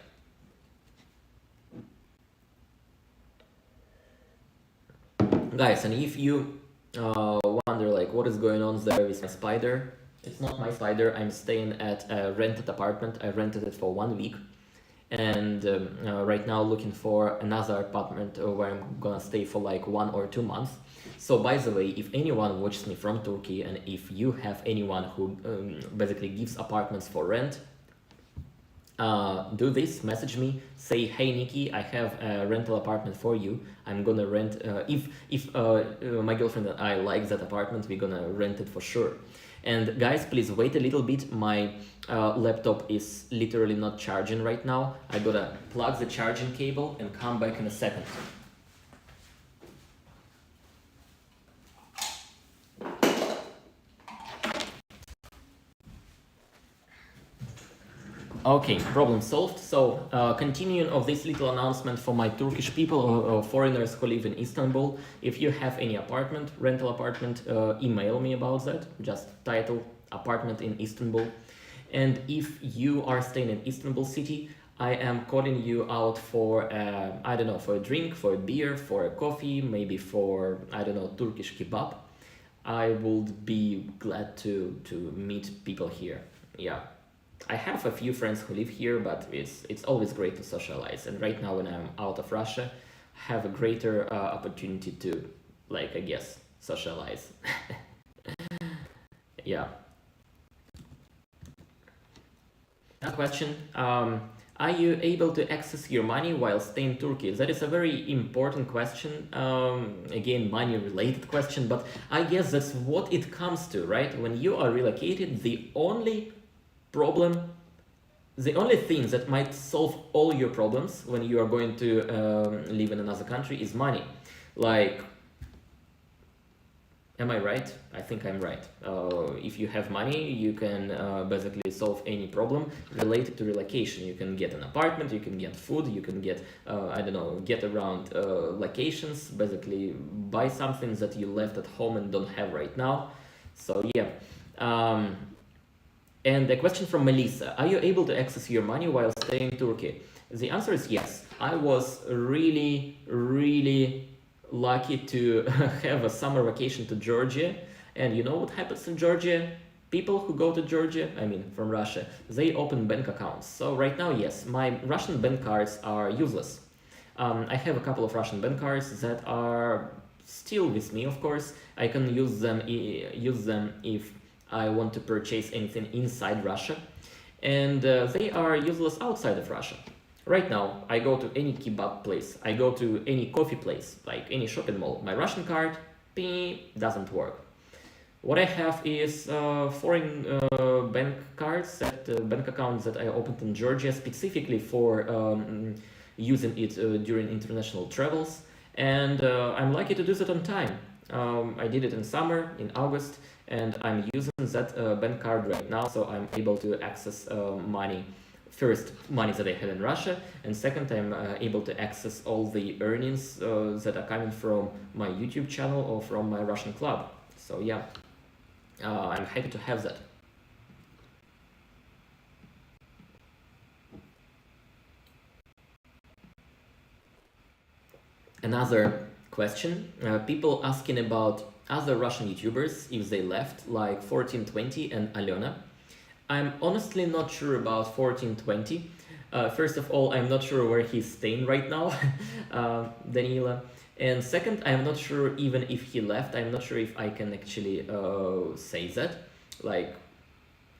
Guys, and if you wonder what is going on there with my spider, it's not my spider. I'm staying at a rented apartment. I rented it for 1 week, and right now looking for another apartment where I'm gonna stay for 1 or 2 months. So by the way, if anyone watches me from Turkey and if you have anyone who basically gives apartments for rent, do this, message me, say, hey Niki, I have a rental apartment for you. I'm gonna rent, if my girlfriend and I like that apartment, we're gonna rent it for sure. And guys, please wait a little bit. My laptop is literally not charging right now. I gotta plug the charging cable and come back in a second. Okay, problem solved. So continuing of this little announcement for my Turkish people or foreigners who live in Istanbul, if you have any apartment, rental apartment, email me about that. Just title apartment in Istanbul. And if you are staying in Istanbul city, I am calling you out for, I don't know, for a drink, for a beer, for a coffee, maybe for, I don't know, Turkish kebab, I would be glad to meet people here. Yeah. I have a few friends who live here, but it's always great to socialize. And right now, when I'm out of Russia, I have a greater opportunity to, like, I guess, socialize. Yeah. A question. Are you able to access your money while staying in Turkey? That is a very important question. Again, money related question, but I guess that's what it comes to, right? When you are relocated, the only problem, the only thing that might solve all your problems when you are going to live in another country is money. Like, am I right? I think I'm right. If you have money, you can basically solve any problem related to relocation. You can get an apartment, you can get food, you can get, I don't know, get around locations, basically buy something that you left at home and don't have right now. So yeah. And a question from Melissa. Are you able to access your money while staying in Turkey? The answer is yes. I was really, really lucky to have a summer vacation to Georgia. And you know what happens in Georgia? People who go to Georgia, I mean from Russia, they open bank accounts. So right now, yes, my Russian bank cards are useless. I have a couple of Russian bank cards that are still with me, of course. I can use them if I want to purchase anything inside Russia. And they are useless outside of Russia. Right now, I go to any kebab place, I go to any coffee place, like any shopping mall. My Russian card, doesn't work. What I have is foreign bank cards, bank accounts that I opened in Georgia specifically for using it during international travels. And I'm lucky to do that on time. I did it in summer, in August, and I'm using that bank card right now, so I'm able to access money. First, money that I had in Russia, and second, I'm able to access all the earnings that are coming from my YouTube channel or from my Russian club. So yeah, I'm happy to have that. Another question, people asking about other Russian YouTubers if they left, like 1420 and Alena. I'm honestly not sure about 1420. First of all, I'm not sure where he's staying right now, Danila. And second, I'm not sure even if he left. I'm not sure if I can actually say that. Like,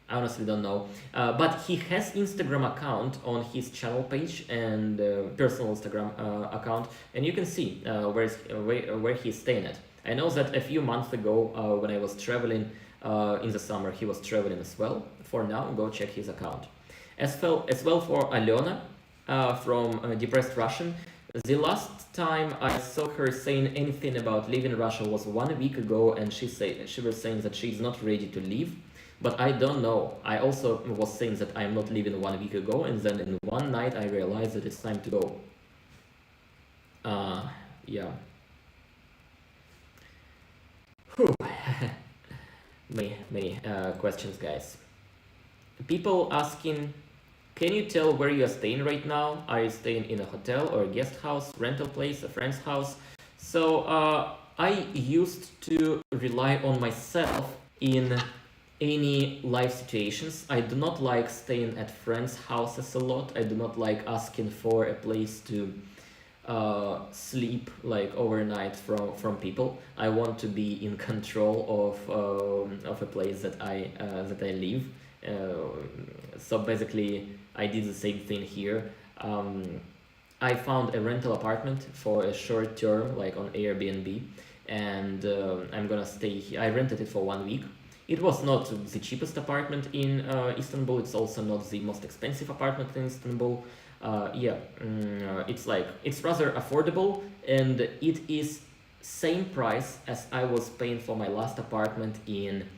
I honestly don't know. But he has Instagram account on his channel page and personal Instagram account, and you can see where he's staying at. I know that a few months ago, when I was traveling in the summer, he was traveling as well. For now, go check his account. As well for Alena from Depressed Russian. The last time I saw her saying anything about leaving Russia was 1 week ago, and she was saying that she's not ready to leave. But I don't know. I also was saying that I'm not leaving 1 week ago, and then in one night I realized that it's time to go. Yeah. Whew. many questions, guys. People asking, can you tell where you are staying right now? Are you staying in a hotel or a guest house, rental place, a friend's house? So I used to rely on myself in any life situations. I do not like staying at friends' houses a lot. I do not like asking for a place to sleep like overnight from people. I want to be in control of a place that I live. So basically, I did the same thing here. I found a rental apartment for a short term, like on Airbnb, and I'm gonna stay here. I rented it for 1 week. It was not the cheapest apartment in Istanbul. It's also not the most expensive apartment in Istanbul. It's rather affordable, and it is same price as I was paying for my last apartment in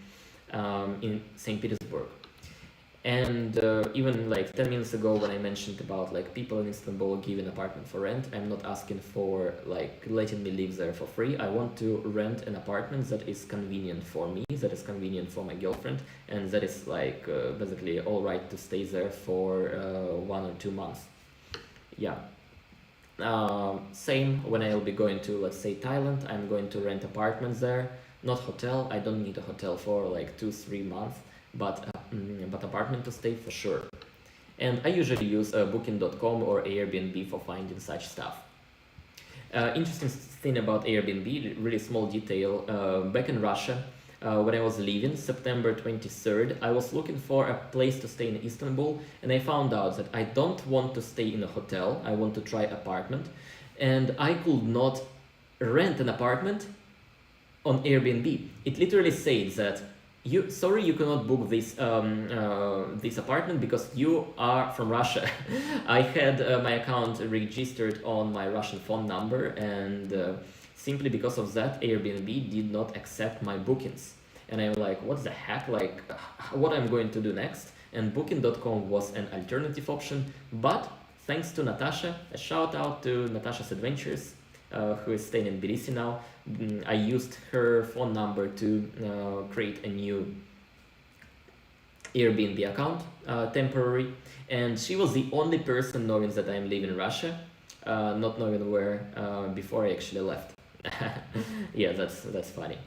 St. Petersburg. And even like 10 minutes ago when I mentioned about like people in Istanbul give an apartment for rent, I'm not asking for like letting me live there for free. I want to rent an apartment that is convenient for me, that is convenient for my girlfriend, and that is like basically all right to stay there for 1 or 2 months. Yeah. Same when I'll be going to, let's say, Thailand. I'm going to rent apartments there, not hotel. I don't need a hotel for like 2-3 months, but apartment to stay for sure. And I usually use booking.com or Airbnb for finding such stuff. Interesting thing about Airbnb, really small detail, back in Russia, when I was leaving, September 23rd, I was looking for a place to stay in Istanbul, and I found out that I don't want to stay in a hotel, I want to try apartment, and I could not rent an apartment on Airbnb. It literally says that sorry, you cannot book this apartment because you are from Russia. I had my account registered on my Russian phone number, and simply because of that, Airbnb did not accept my bookings. And I'm like, what the heck? Like, what I'm going to do next? And booking.com was an alternative option, but thanks to Natasha, a shout out to Natasha's Adventures, who is staying in Tbilisi now. I used her phone number to create a new Airbnb account, temporary, and she was the only person knowing that I'm living in Russia, not knowing where before I actually left. Yeah, that's funny.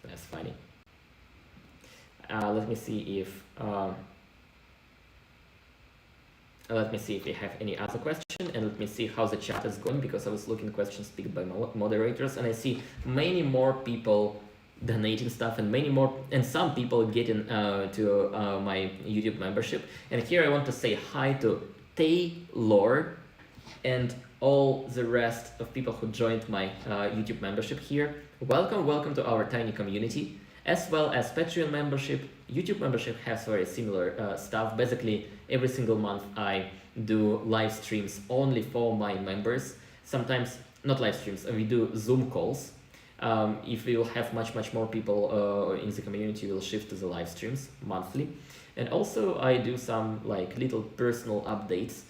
That's funny. Let me see if we have any other question, and let me see how the chat is going, because I was looking questions picked by moderators, and I see many more people donating stuff, and some people getting to my YouTube membership. And here I want to say hi to Taylor and all the rest of people who joined my YouTube membership here. Welcome to our tiny community, as well as Patreon membership. YouTube membership has very similar stuff. Basically, every single month I do live streams only for my members. Sometimes not live streams, we do Zoom calls. If we will have much more people in the community, we'll shift to the live streams monthly. And also I do some like little personal updates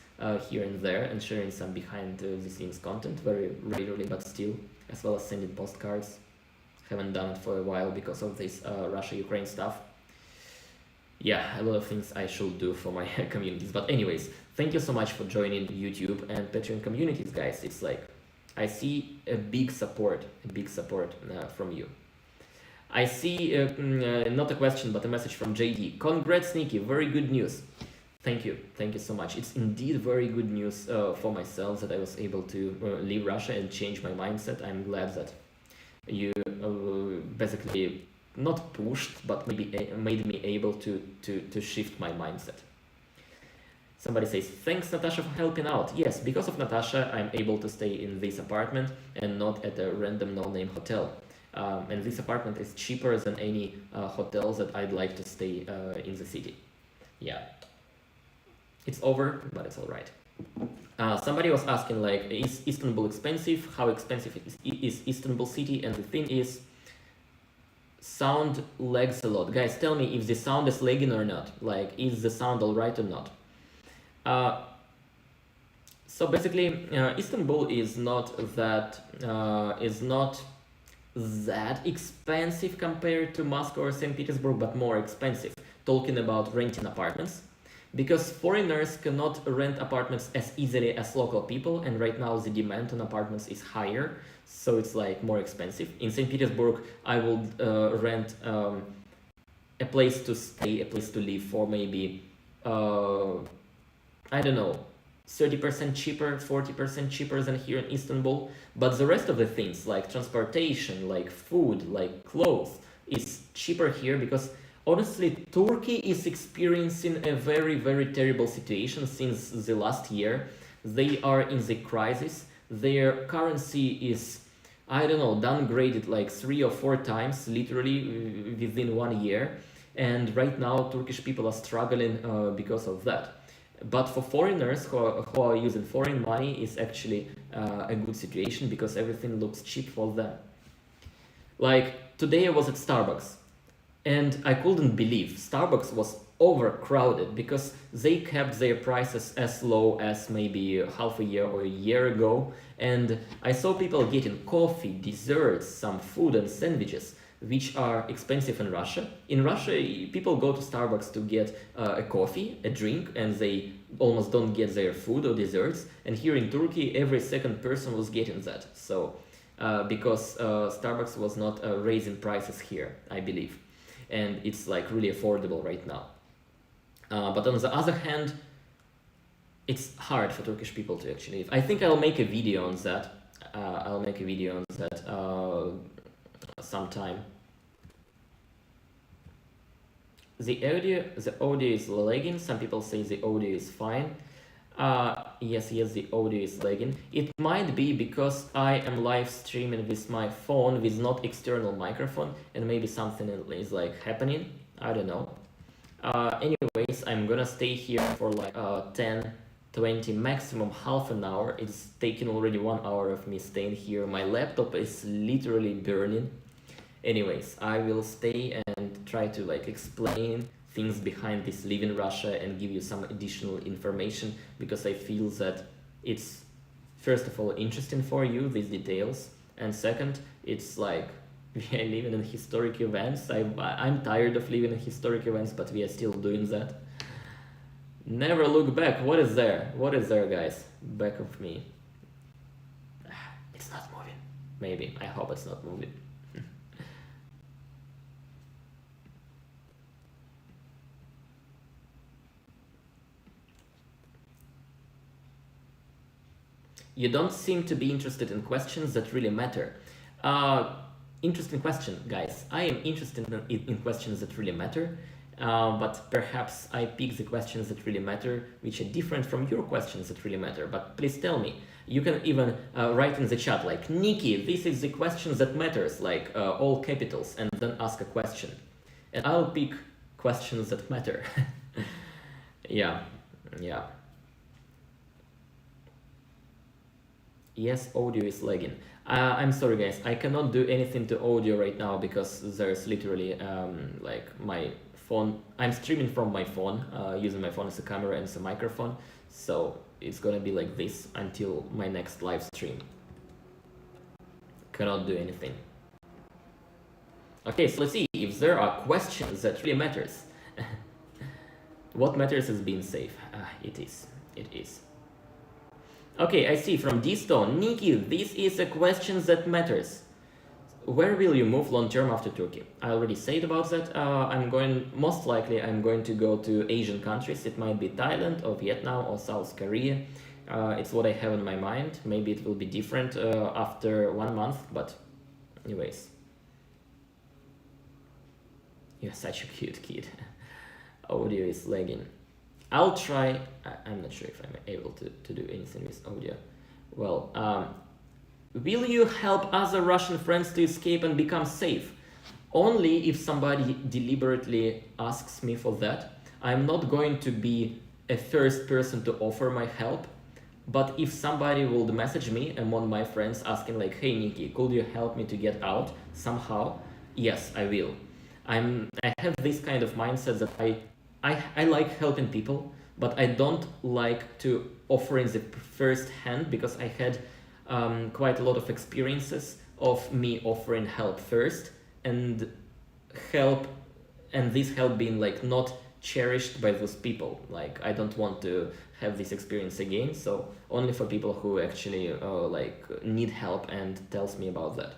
here and there, and sharing some behind the scenes content very regularly, but still, as well as sending postcards. Haven't done it for a while because of this Russia-Ukraine stuff. Yeah, a lot of things I should do for my communities. But anyways, thank you so much for joining YouTube and Patreon communities, guys. It's like, I see a big support from you. I see, not a question, but a message from JD. Congrats, Niki, very good news. Thank you so much. It's indeed very good news for myself that I was able to leave Russia and change my mindset. I'm glad that you basically not pushed, but maybe made me able to shift my mindset. Somebody says, thanks Natasha for helping out. Yes, because of Natasha, I'm able to stay in this apartment and not at a random no-name hotel. And this apartment is cheaper than any hotels that I'd like to stay in the city. Yeah. It's over, but it's all right. Somebody was asking, like, is Istanbul expensive? How expensive is Istanbul city? And the thing is, sound lags a lot. Guys, tell me if the sound is lagging or not. Like, is the sound all right or not? So basically, Istanbul is not that expensive compared to Moscow or St. Petersburg, but more expensive. Talking about renting apartments. Because foreigners cannot rent apartments as easily as local people, and right now the demand on apartments is higher, so it's like more expensive. In St. Petersburg, I will rent a place to stay, a place to live for maybe, I don't know, 30% cheaper, 40% cheaper than here in Istanbul. But the rest of the things, like transportation, like food, like clothes, is cheaper here because honestly, Turkey is experiencing a very terrible situation since the last year. They are in the crisis. Their currency is, I don't know, downgraded like 3 or 4 times, literally within 1 year. And right now, Turkish people are struggling because of that. But for foreigners who are using foreign money, it's actually a good situation because everything looks cheap for them. Like today I was at Starbucks. And I couldn't believe Starbucks was overcrowded because they kept their prices as low as maybe half a year or a year ago. And I saw people getting coffee, desserts, some food and sandwiches, which are expensive in Russia. In Russia, people go to Starbucks to get a coffee, a drink, and they almost don't get their food or desserts. And here in Turkey, every second person was getting that. So, because Starbucks was not raising prices here, I believe. And it's like really affordable right now. But on the other hand, it's hard for Turkish people to actually live. I think I'll make a video on that. Sometime. The audio is lagging. Some people say the audio is fine. Yes, the audio is lagging. It might be because I am live streaming with my phone with not external microphone, and maybe something is like happening. I don't know. Anyways, I'm gonna stay here for like 10, 20, maximum half an hour. It's taken already 1 hour of me staying here. My laptop is literally burning. Anyways, I will stay and try to like explain things behind this live in Russia and give you some additional information, because I feel that it's first of all interesting for you, these details, and second, it's like we are living in historic events. I'm tired of living in historic events, but we are still doing that. Never look back. What is there? What is there, guys? Back of me. It's not moving. Maybe. I hope it's not moving. You don't seem to be interested in questions that really matter. Interesting question, guys. I am interested in questions that really matter, but perhaps I pick the questions that really matter, which are different from your questions that really matter. But please tell me. You can even write in the chat like, Niki, this is the questions that matters, like all capitals, and then ask a question. And I'll pick questions that matter. Yeah. Yes, audio is lagging. I'm sorry, guys. I cannot do anything to audio right now because there's literally like my phone. I'm streaming from my phone, using my phone as a camera and as a microphone. So it's gonna be like this until my next live stream. Cannot do anything. Okay, so let's see if there are questions that really matters. What matters is being safe. It is. Okay, I see from D-Stone. Niki, this is a question that matters. Where will you move long term after Turkey? I already said about that. Most likely I'm going to go to Asian countries. It might be Thailand or Vietnam or South Korea. It's what I have in my mind. Maybe it will be different after 1 month, but anyways. You're such a cute kid. Audio is lagging. I'll try. I'm not sure if I'm able to do anything with audio. Well, will you help other Russian friends to escape and become safe? Only if somebody deliberately asks me for that. I'm not going to be a first person to offer my help. But if somebody will message me among my friends asking like, hey Niki, could you help me to get out somehow? Yes, I will. I have this kind of mindset that I like helping people, but I don't like to offer in the first hand, because I had quite a lot of experiences of me offering help first and this help being like not cherished by those people. Like I don't want to have this experience again, so only for people who actually like need help and tells me about that.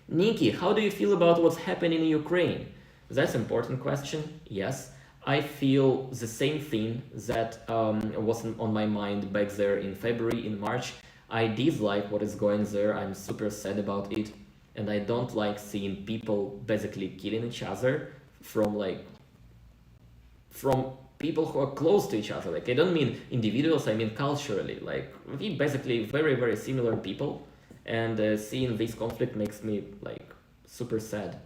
Niki, how do you feel about what's happening in Ukraine? That's an important question. Yes. I feel the same thing that was on my mind back there in February, in March. I dislike what is going there. I'm super sad about it. And I don't like seeing people basically killing each other from people who are close to each other. Like I don't mean individuals, I mean culturally. Like we basically very, very similar people. And seeing this conflict makes me like super sad.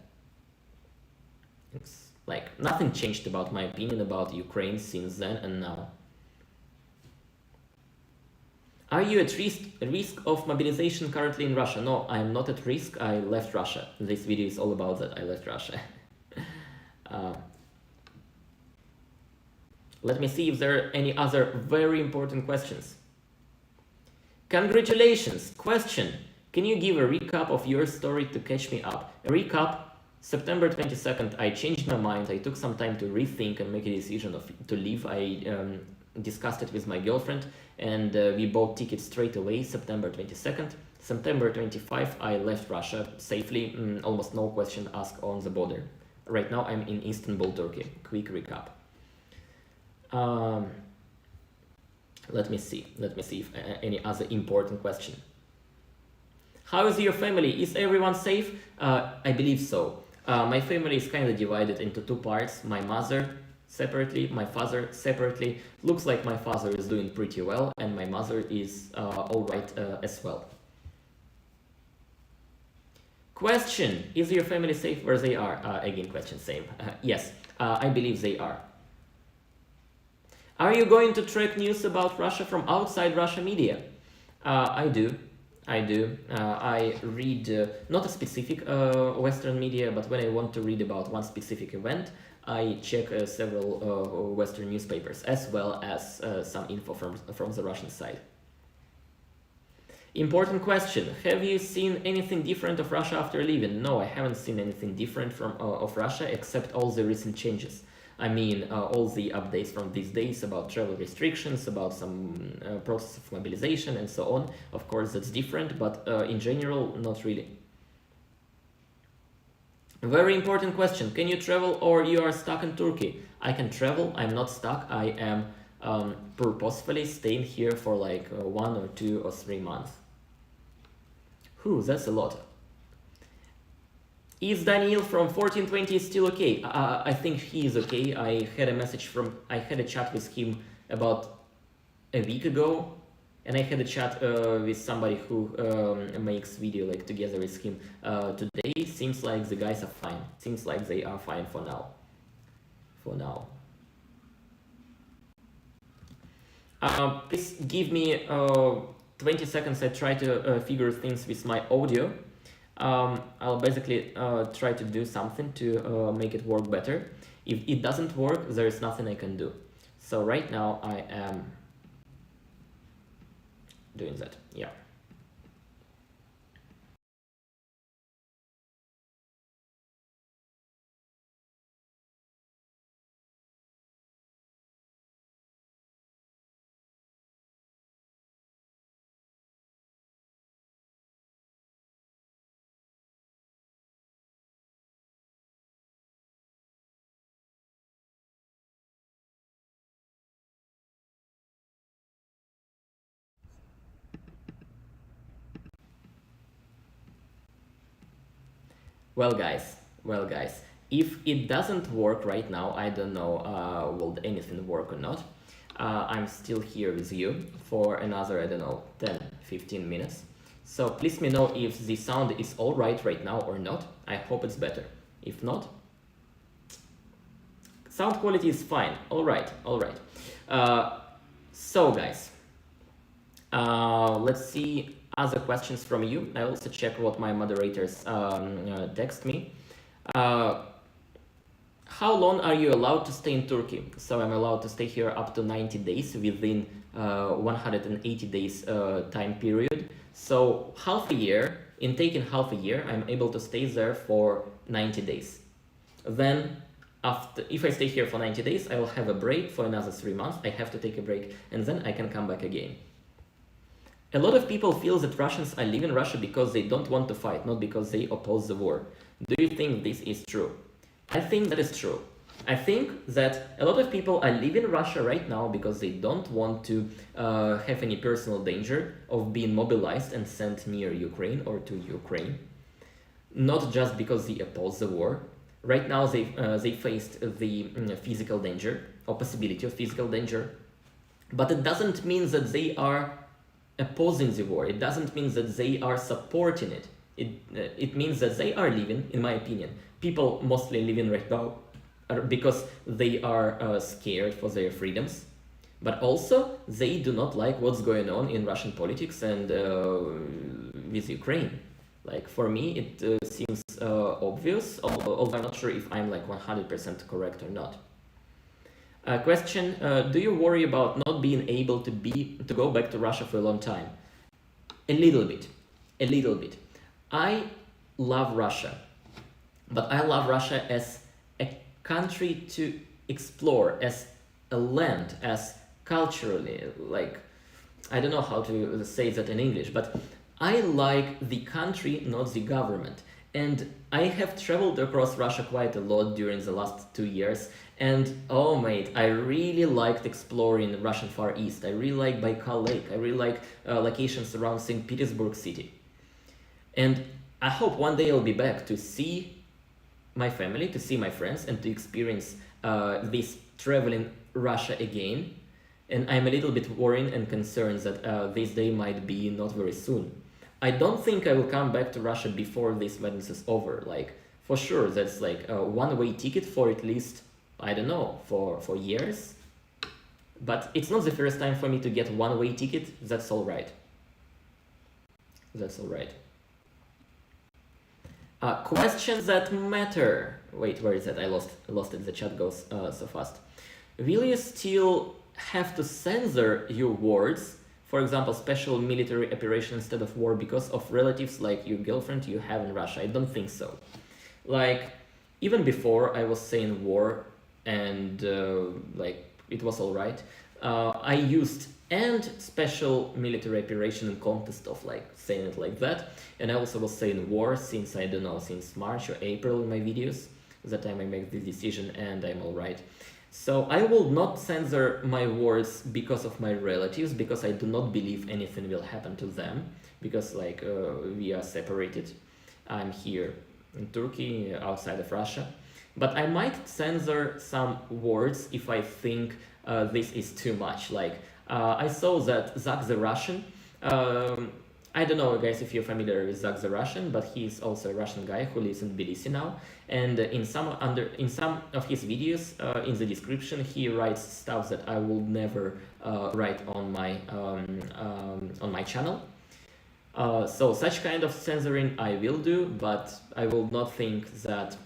It's like nothing changed about my opinion about Ukraine since then and now. Are you at risk of mobilization currently in Russia? No, I'm not at risk. I left Russia. This video is all about that. I left Russia. Let me see if there are any other very important questions. Congratulations! Question: can you give a recap of your story to catch me up? A recap: September 22nd, I changed my mind. I took some time to rethink and make a decision to leave. I discussed it with my girlfriend, and we bought tickets straight away, September 22nd. September 25, I left Russia safely, almost no question asked on the border. Right now I'm in Istanbul, Turkey. Quick recap. Let me see if any other important question. How is your family? Is everyone safe? I believe so. My family is kind of divided into two parts. My mother separately, my father separately. Looks like my father is doing pretty well, and my mother is all right as well. Question: is your family safe where they are? Again, question same. Yes, I believe they are. Are you going to track news about Russia from outside Russia media? I do. I read not a specific Western media, but when I want to read about one specific event, I check several Western newspapers, as well as some info from the Russian side. Important question: have you seen anything different of Russia after leaving? No, I haven't seen anything different of Russia, except all the recent changes. I mean, all the updates from these days about travel restrictions, about some process of mobilization and so on. Of course, that's different, but in general, not really. Very important question. Can you travel or you are stuck in Turkey? I can travel. I'm not stuck. I am purposefully staying here for like 1 or 2 or 3 months. That's a lot. Is Daniel from 1420 still okay? I think he is okay. I had a chat with him about a week ago, and I had a chat with somebody who makes video like together with him today. Seems like the guys are fine. Seems like they are fine for now. Please give me 20 seconds. I try to figure things with my audio. I'll basically try to do something to make it work better. If it doesn't work, there is nothing I can do. So right now I am doing that. Yeah. Well guys, if it doesn't work right now, I don't know will anything work or not. I'm still here with you for another, I don't know, 10-15 minutes. So please let me know if the sound is all right now or not. I hope it's better. If not, sound quality is fine. All right. So guys, let's see other questions from you. I also check what my moderators text me. How long are you allowed to stay in Turkey? So I'm allowed to stay here up to 90 days within 180 days time period. So taking half a year, I'm able to stay there for 90 days. Then if I stay here for 90 days, I will have a break for another 3 months. I have to take a break, and then I can come back again. A lot of people feel that Russians are leaving Russia because they don't want to fight, not because they oppose the war. Do you think this is true? I think that is true. I think that a lot of people are leaving Russia right now because they don't want to have any personal danger of being mobilized and sent near Ukraine or to Ukraine. Not just because they oppose the war. Right now they faced the physical danger or possibility of physical danger. But it doesn't mean that they are opposing the war. It doesn't mean that they are supporting it. It means that they are living, in my opinion. People mostly living right now because they are scared for their freedoms, but also they do not like what's going on in Russian politics and with Ukraine. Like for me, it seems obvious, although I'm not sure if I'm like 100% correct or not. Question: do you worry about not being able to go back to Russia for a long time? A little bit, a little bit. I love Russia, but I love Russia as a country to explore, as a land, as culturally, like, I don't know how to say that in English, but I like the country, not the government. And I have traveled across Russia quite a lot during the last 2 years. And oh mate, I really liked exploring Russian Far East. I really like Baikal Lake. I really like locations around St. Petersburg city. And I hope one day I'll be back to see my family, to see my friends, and to experience this traveling Russia again. And I'm a little bit worried and concerned that this day might be not very soon. I don't think I will come back to Russia before this madness is over. Like, for sure, that's like a one-way ticket for at least, I don't know, for years. But it's not the first time for me to get one-way ticket. That's all right. That's all right. Questions that matter. Wait, where is that? I lost it. The chat goes so fast. Will you still have to censor your words? For example, special military operation instead of war because of relatives like your girlfriend you have in Russia? I don't think so. Like, even before I was saying war and like it was all right, I used and special military operation in context of like saying it like that. And I also was saying war since, I don't know, since March or April in my videos. That time I make this decision and I'm all right. So I will not censor my words because of my relatives, because I do not believe anything will happen to them, because like we are separated. I'm here in Turkey, outside of Russia. But I might censor some words if I think this is too much. Like I saw that Zach the Russian, I don't know guys if you're familiar with Zach the Russian, but he's also a Russian guy who lives in Tbilisi now. And in some of his videos, in the description, he writes stuff that I will never write on my channel. So such kind of censoring I will do, but I will not think that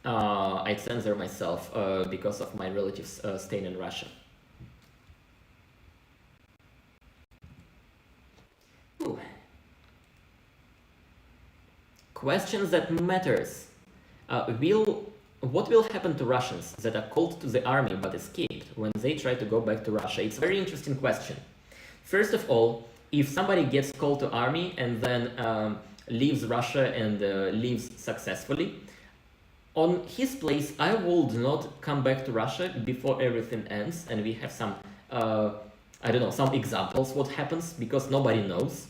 I censor myself because of my relatives staying in Russia. Ooh. Questions that matters. What will happen to Russians that are called to the army but escaped when they try to go back to Russia? It's a very interesting question. First of all, if somebody gets called to army and then leaves Russia and leaves successfully, on his place, I would not come back to Russia before everything ends and we have some, I don't know, some examples what happens, because nobody knows.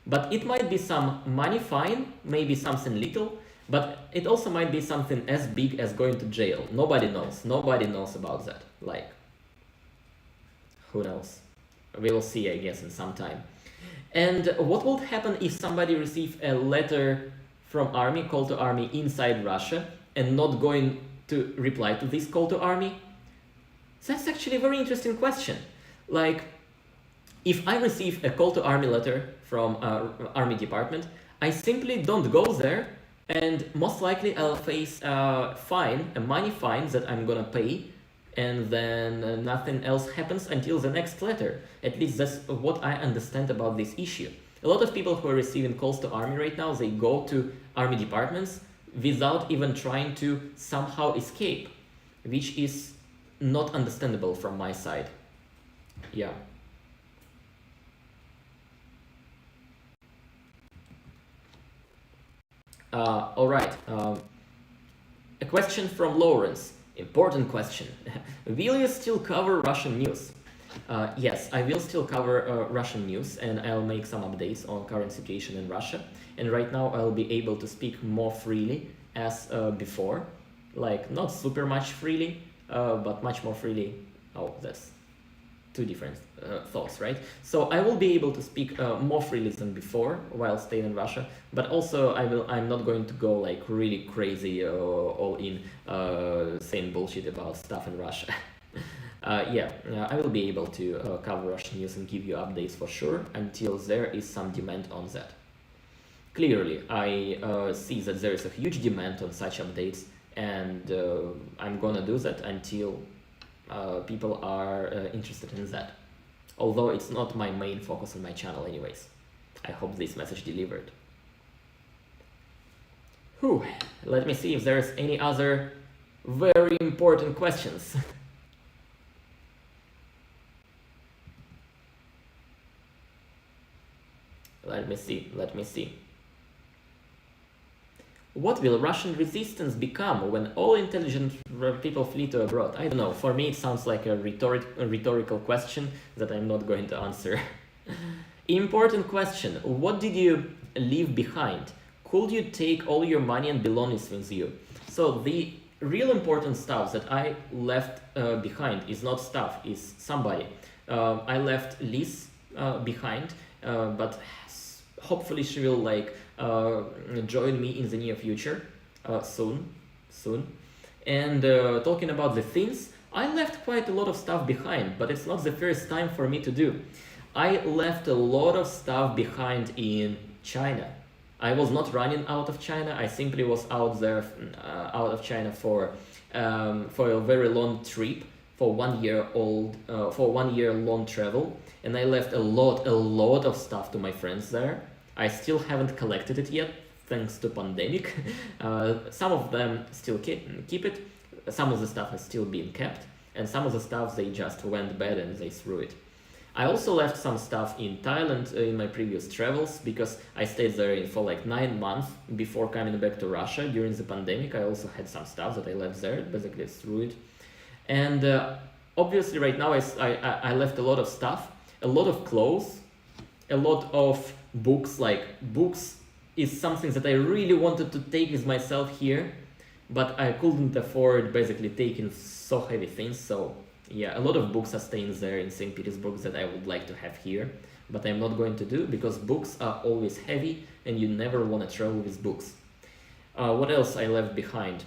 But it might be some money fine, maybe something little, but it also might be something as big as going to jail. Nobody knows. Nobody knows about that. Like, who knows? We will see, I guess, in some time. And what would happen if somebody receives a letter from army, call to army inside Russia, and not going to reply to this call to army? That's actually a very interesting question. Like, if I receive a call to army letter from army department, I simply don't go there, and most likely I'll face a fine, a money fine that I'm gonna pay, and then nothing else happens until the next letter. At least that's what I understand about this issue. A lot of people who are receiving calls to army right now, they go to army departments without even trying to somehow escape, which is not understandable from my side. Yeah. All right. A question from Lawrence. Important question. Will you still cover Russian news? Yes, I will still cover Russian news, and I'll make some updates on current situation in Russia. And right now I'll be able to speak more freely as before. Like, not super much freely, but much more freely. Oh, that's two different thoughts, right? So I will be able to speak more freely than before while staying in Russia, but also I'm not going to go like really crazy all in saying bullshit about stuff in Russia. Yeah, I will be able to cover Russian news and give you updates for sure until there is some demand on that. clearly, I see that there is a huge demand on such updates, and I'm gonna do that until people are interested in that. Although it's not my main focus on my channel anyways. I hope this message delivered. Whew. Let me see if there's any other very important questions. Let me see. What will Russian resistance become when all intelligent people flee to abroad? I don't know. For me, it sounds like a rhetorical question that I'm not going to answer. Important question. What did you leave behind? Could you take all your money and belongings with you? So the real important stuff that I left behind is not stuff, is somebody. I left Liz behind, but hopefully she will like join me in the near future, soon. And talking about the things, I left quite a lot of stuff behind, but it's not the first time for me to do. I left a lot of stuff behind in China. I was not running out of China. I simply was out of China for a very long trip, for 1 year long travel, and I left a lot of stuff to my friends there. I still haven't collected it yet, thanks to pandemic. Some of them still keep it. Some of the stuff is still being kept, and some of the stuff they just went bad and they threw it. I also left some stuff in Thailand in my previous travels, because I stayed there for like 9 months before coming back to Russia during the pandemic. I also had some stuff that I left there, basically threw it. And obviously right now I left a lot of stuff, a lot of clothes, a lot of books. Like books is something that I really wanted to take with myself here, but I couldn't afford basically taking so heavy things. So yeah, a lot of books are staying there in St. Petersburg that I would like to have here, but I'm not going to do, because books are always heavy and you never want to travel with books. What else I left behind?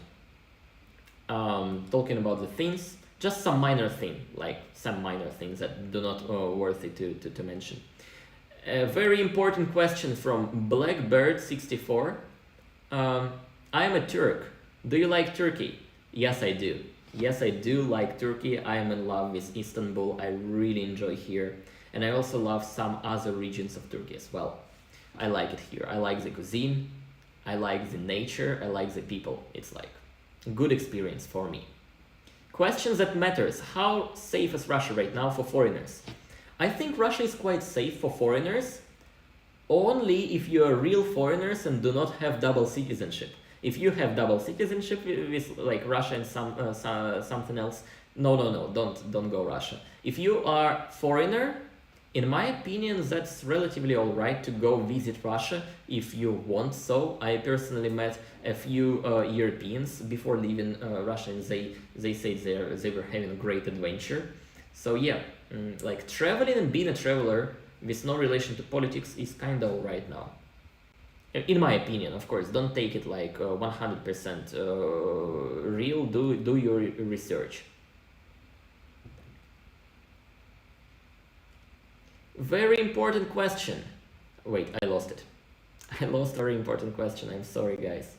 Talking about the things, just some minor things that do not worth it to mention. A very important question from Blackbird64. I am a Turk. Do you like Turkey? Yes, I do. Yes, I do like Turkey. I am in love with Istanbul. I really enjoy here. And I also love some other regions of Turkey as well. I like it here. I like the cuisine. I like the nature. I like the people. It's like a good experience for me. Questions that matters. How safe is Russia right now for foreigners? I think Russia is quite safe for foreigners, only if you are real foreigners and do not have double citizenship. If you have double citizenship with like Russia and something else, no, don't go Russia. If you are foreigner, in my opinion, that's relatively all right to go visit Russia if you want so. I personally met a few Europeans before leaving Russia, and they said they were having a great adventure. So yeah, like traveling and being a traveler with no relation to politics is kind of all right now. In my opinion, of course, don't take it like 100% real. Do your research. Very important question. Wait, I lost it. I lost a very important question. I'm sorry, guys.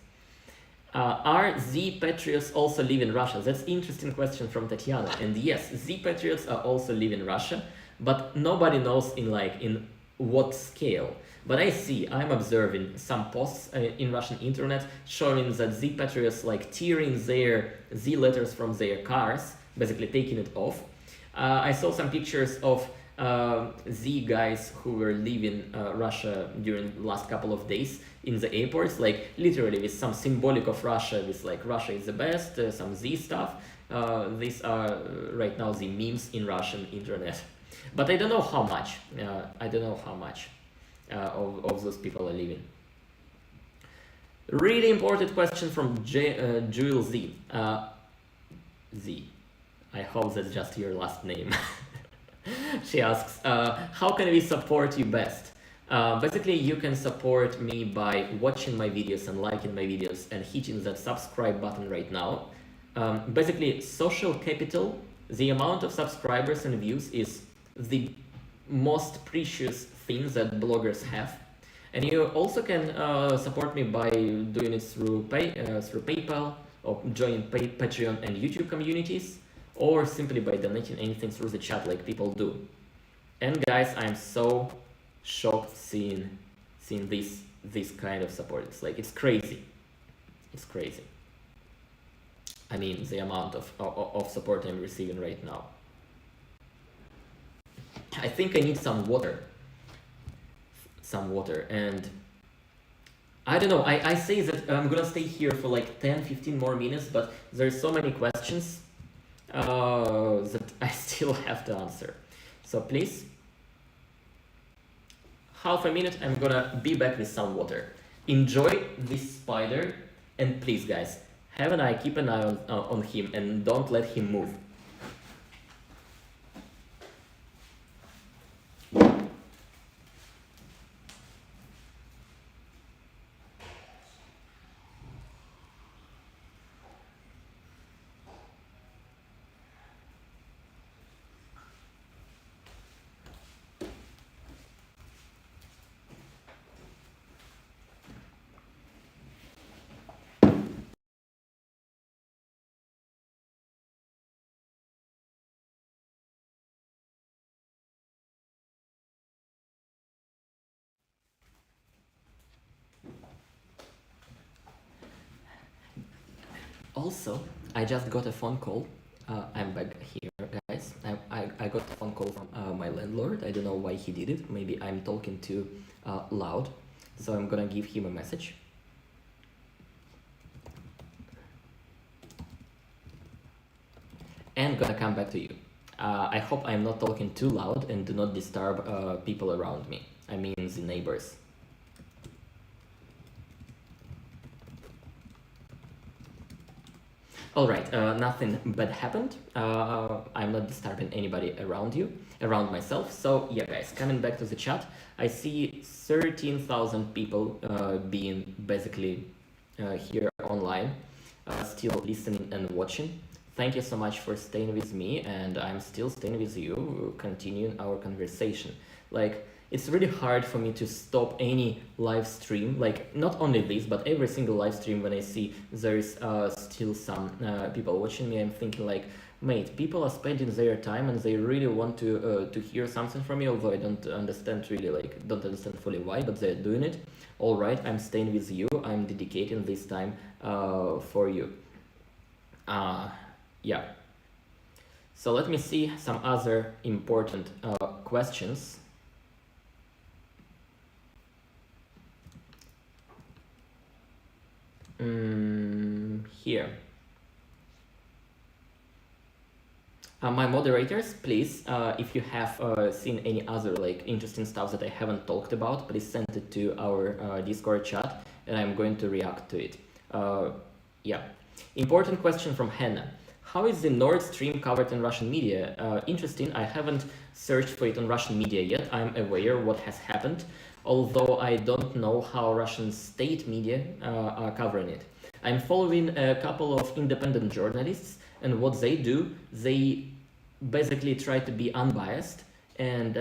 Are Z Patriots also live in Russia? That's an interesting question from Tatiana. And yes, Z Patriots are also live in Russia, but nobody knows in what scale. But I'm observing some posts in Russian internet showing that Z Patriots like tearing their Z letters from their cars, basically taking it off. I saw some pictures of Z guys who were leaving Russia during the last couple of days in the airports, like literally with some symbolic of Russia, with like Russia is the best, some Z stuff. These are right now the memes in Russian internet. But I don't know how much. Of those people are leaving. Really important question from Jewel Z. Z. I hope that's just your last name. She asks, how can we support you best? Basically, you can support me by watching my videos and liking my videos and hitting that subscribe button right now. Basically, social capital, the amount of subscribers and views is the most precious things that bloggers have. And you also can support me by doing it through PayPal, or joining Patreon and YouTube communities, or simply by donating anything through the chat like people do. And guys, I'm so shocked seeing this kind of support. It's like, it's crazy. It's crazy. I mean, the amount of support I'm receiving right now. I think I need some water. And I don't know, I say that I'm gonna stay here for like 10-15 more minutes, but there's so many questions that I still have to answer. So please, half a minute, I'm gonna be back with some water. Enjoy this spider, and please guys, have an eye, keep an eye on him, and don't let him move. Also, I just got a phone call. I'm back here, guys. I got a phone call from my landlord. I don't know why he did it. Maybe I'm talking too loud. So I'm gonna give him a message. And gonna come back to you. I hope I'm not talking too loud and do not disturb people around me. I mean the neighbors. Alright, nothing bad happened. I'm not disturbing anybody around myself. So yeah guys, coming back to the chat, I see 13,000 people being basically here online, still listening and watching. Thank you so much for staying with me, and I'm still staying with you, continuing our conversation. Like, it's really hard for me to stop any live stream, like not only this, but every single live stream when I see there's still some people watching me. I'm thinking like, mate, people are spending their time and they really want to hear something from me, although I don't understand fully why, but they're doing it. All right, I'm staying with you. I'm dedicating this time for you. Yeah. So let me see some other important questions. Here. My moderators, please, if you have seen any other like interesting stuff that I haven't talked about, please send it to our Discord chat, and I'm going to react to it. Yeah. Important question from Hannah. How is the Nord Stream covered in Russian media? Interesting. I haven't searched for it on Russian media yet. I'm aware what has happened, although I don't know how Russian state media are covering it. I'm following a couple of independent journalists, and what they do, they basically try to be unbiased and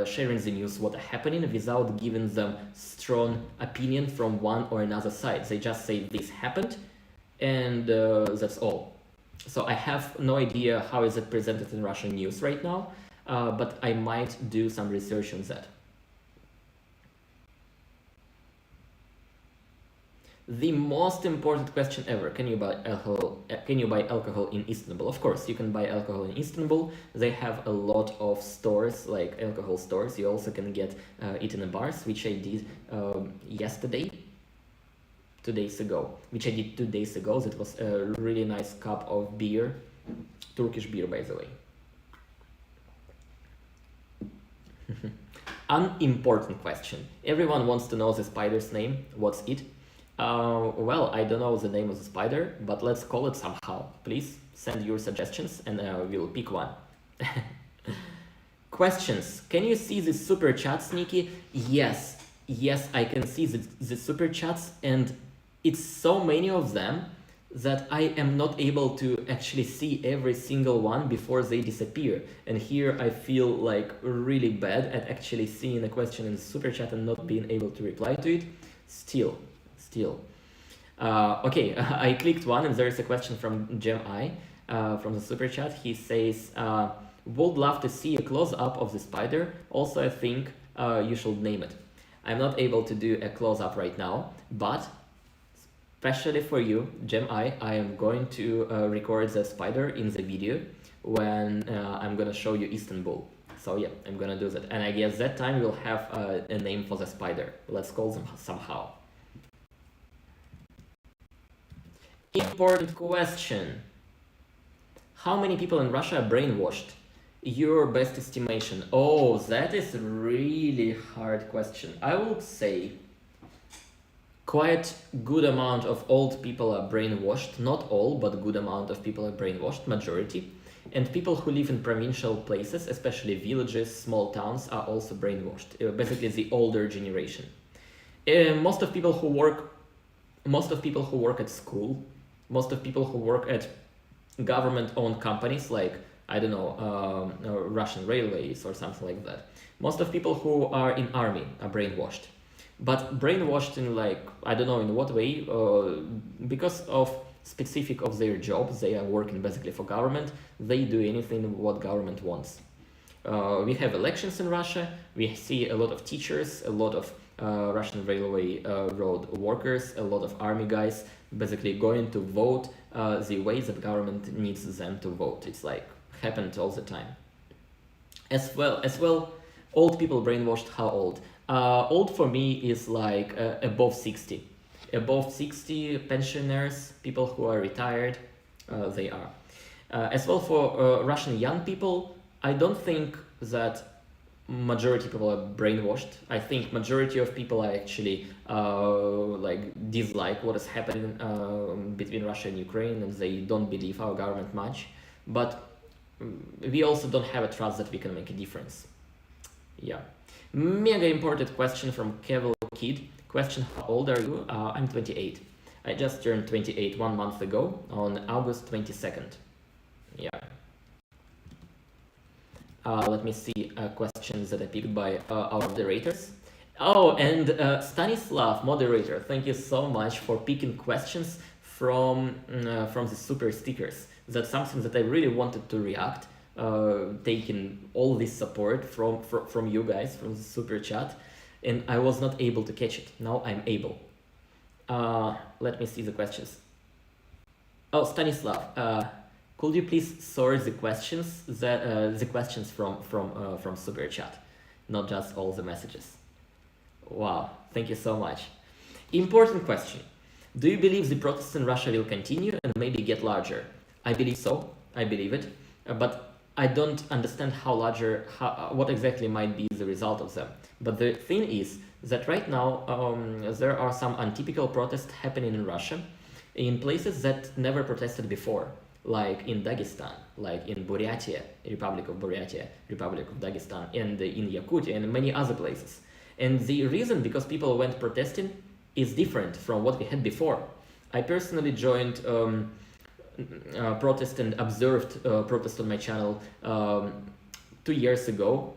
sharing the news what are happening without giving them strong opinion from one or another side. They just say this happened, and that's all. So I have no idea how is it presented in Russian news right now, but I might do some research on that. The most important question ever: Can you buy alcohol? Can you buy alcohol in Istanbul? Of course, you can buy alcohol in Istanbul. They have a lot of stores, like alcohol stores. You also can get it in the bars, which I did yesterday. 2 days ago, which I did 2 days ago. That was a really nice cup of beer, Turkish beer, by the way. Unimportant question. Everyone wants to know the spider's name. What's it? Well, I don't know the name of the spider, but let's call it somehow. Please send your suggestions and we'll pick one. Questions. Can you see the super chats, Niki? Yes, I can see the super chats, and it's so many of them that I am not able to actually see every single one before they disappear. And here I feel like really bad at actually seeing a question in the super chat and not being able to reply to it. Still. Okay, I clicked one and there is a question from Gem I from the super chat. He says, would love to see a close-up of the spider. Also, I think you should name it. I'm not able to do a close-up right now, but especially for you, Gem I am going to record the spider in the video when I'm gonna show you Istanbul. So yeah, I'm gonna do that. And I guess that time we'll have a name for the spider. Let's call them somehow. Important question. How many people in Russia are brainwashed? Your best estimation. Oh, that is a really hard question. I would say quite good amount of old people are brainwashed. Not all, but good amount of people are brainwashed, majority. And people who live in provincial places, especially villages, small towns, are also brainwashed. Basically, the older generation. Most of people who work at school, most of people who work at government-owned companies like, I don't know, Russian railways or something like that. Most of people who are in army are brainwashed. But brainwashed in like, I don't know in what way, because of specific of their jobs, they are working basically for government, they do anything what government wants. We have elections in Russia, we see a lot of teachers, a lot of Russian railway road workers, a lot of army guys basically going to vote the way that government needs them to vote. It's like happened all the time. As well, old people brainwashed. How old? Old for me is like above 60. Above 60 pensioners, people who are retired, they are. As well for Russian young people, I don't think that majority people are brainwashed. I think majority of people are actually like dislike what is happening between Russia and Ukraine, and they don't believe our government much. But we also don't have a trust that we can make a difference. Yeah. Mega important question from Kevel Kid. Question, how old are you? I'm 28. I just turned 28 1 month ago on August 22nd. Yeah. Let me see questions that I picked by our moderators. Oh, and Stanislav, moderator, thank you so much for picking questions from the super stickers. That's something that I really wanted to react, taking all this support from you guys, from the super chat, and I was not able to catch it. Now I'm able. Let me see the questions. Oh, Stanislav, could you please sort the questions from super chat, not just all the messages? Wow, thank you so much. Important question. Do you believe the protests in Russia will continue and maybe get larger? I believe so. I believe it, but I don't understand what exactly might be the result of them. But the thing is that right now there are some untypical protests happening in Russia, in places that never protested before, like in Dagestan, like in Buryatia, Republic of Buryatia, Republic of Dagestan, and in Yakutia, and many other places. And the reason because people went protesting is different from what we had before. I personally joined protest and observed protest on my channel 2 years ago,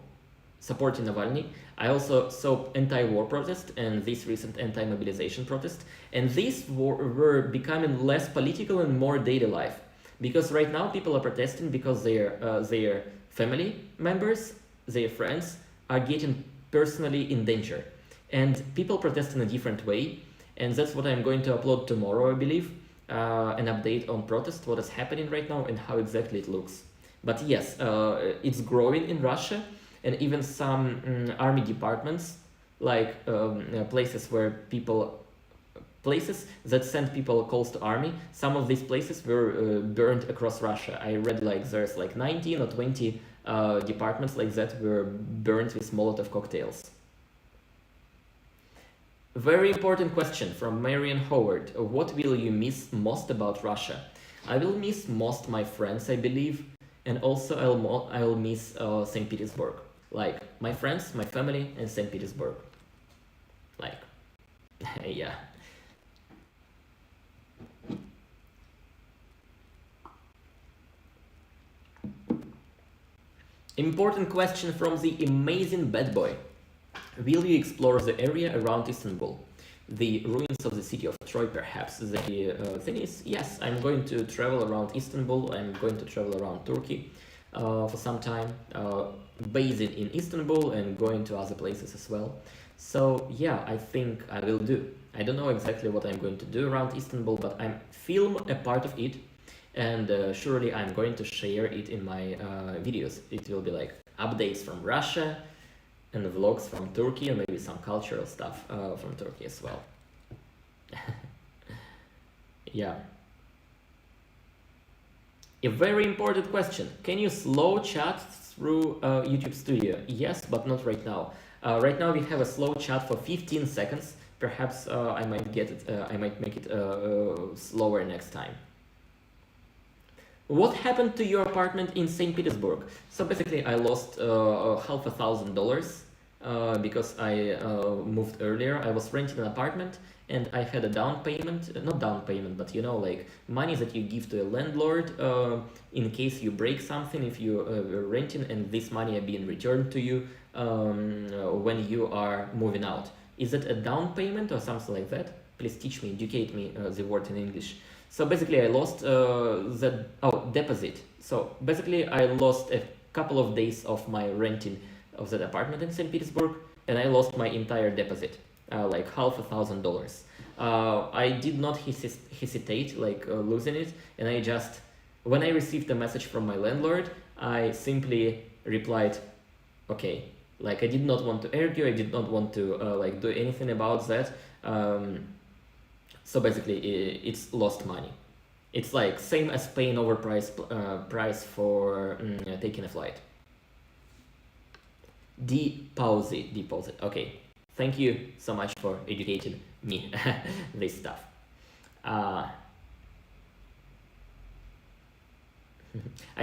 supporting Navalny. I also saw anti-war protest and this recent anti-mobilization protest, and these were becoming less political and more daily life. Because right now people are protesting because their family members, their friends are getting personally in danger. And people protest in a different way, and that's what I'm going to upload tomorrow, I believe, an update on protest, what is happening right now and how exactly it looks. But yes, it's growing in Russia, and even some army departments, like places that send people calls to army, some of these places were burned across Russia. I read like there's like 19 or 20 departments like that were burned with Molotov cocktails. Very important question from Marian Howard. What will you miss most about Russia? I will miss most my friends, I believe, and also I'll miss St. Petersburg. Like my friends, my family, and St. Petersburg. Like, yeah. Important question from the amazing bad boy. Will you explore the area around Istanbul? The ruins of the city of Troy, perhaps? The thing is, yes, I'm going to travel around Istanbul. I'm going to travel around Turkey for some time, basing in Istanbul and going to other places as well. So yeah, I think I will do. I don't know exactly what I'm going to do around Istanbul, but I'm film a part of it, and surely I'm going to share it in my videos. It will be like updates from Russia and vlogs from Turkey, and maybe some cultural stuff from Turkey as well. Yeah. A very important question. Can you slow chat through YouTube Studio? Yes, but not right now. Right now we have a slow chat for 15 seconds. Perhaps I might get it. I might make it slower next time. What happened to your apartment in St. Petersburg? So basically, I lost $500,000 because I moved earlier. I was renting an apartment and I had a down payment, not down payment, but you know, like money that you give to a landlord in case you break something if you are renting, and this money are being returned to you when you are moving out. Is it a down payment or something like that? Please teach me, educate me the word in English. So basically I lost deposit. So basically I lost a couple of days of my renting of that apartment in St. Petersburg, and I lost my entire deposit, like $500,000. I did not hesitate like losing it, and I just, when I received a message from my landlord, I simply replied, okay. Like I did not want to argue, I did not want to like do anything about that. So basically, it's lost money. It's like same as paying overpriced price for taking a flight. Deposit. Okay, thank you so much for educating me this stuff. I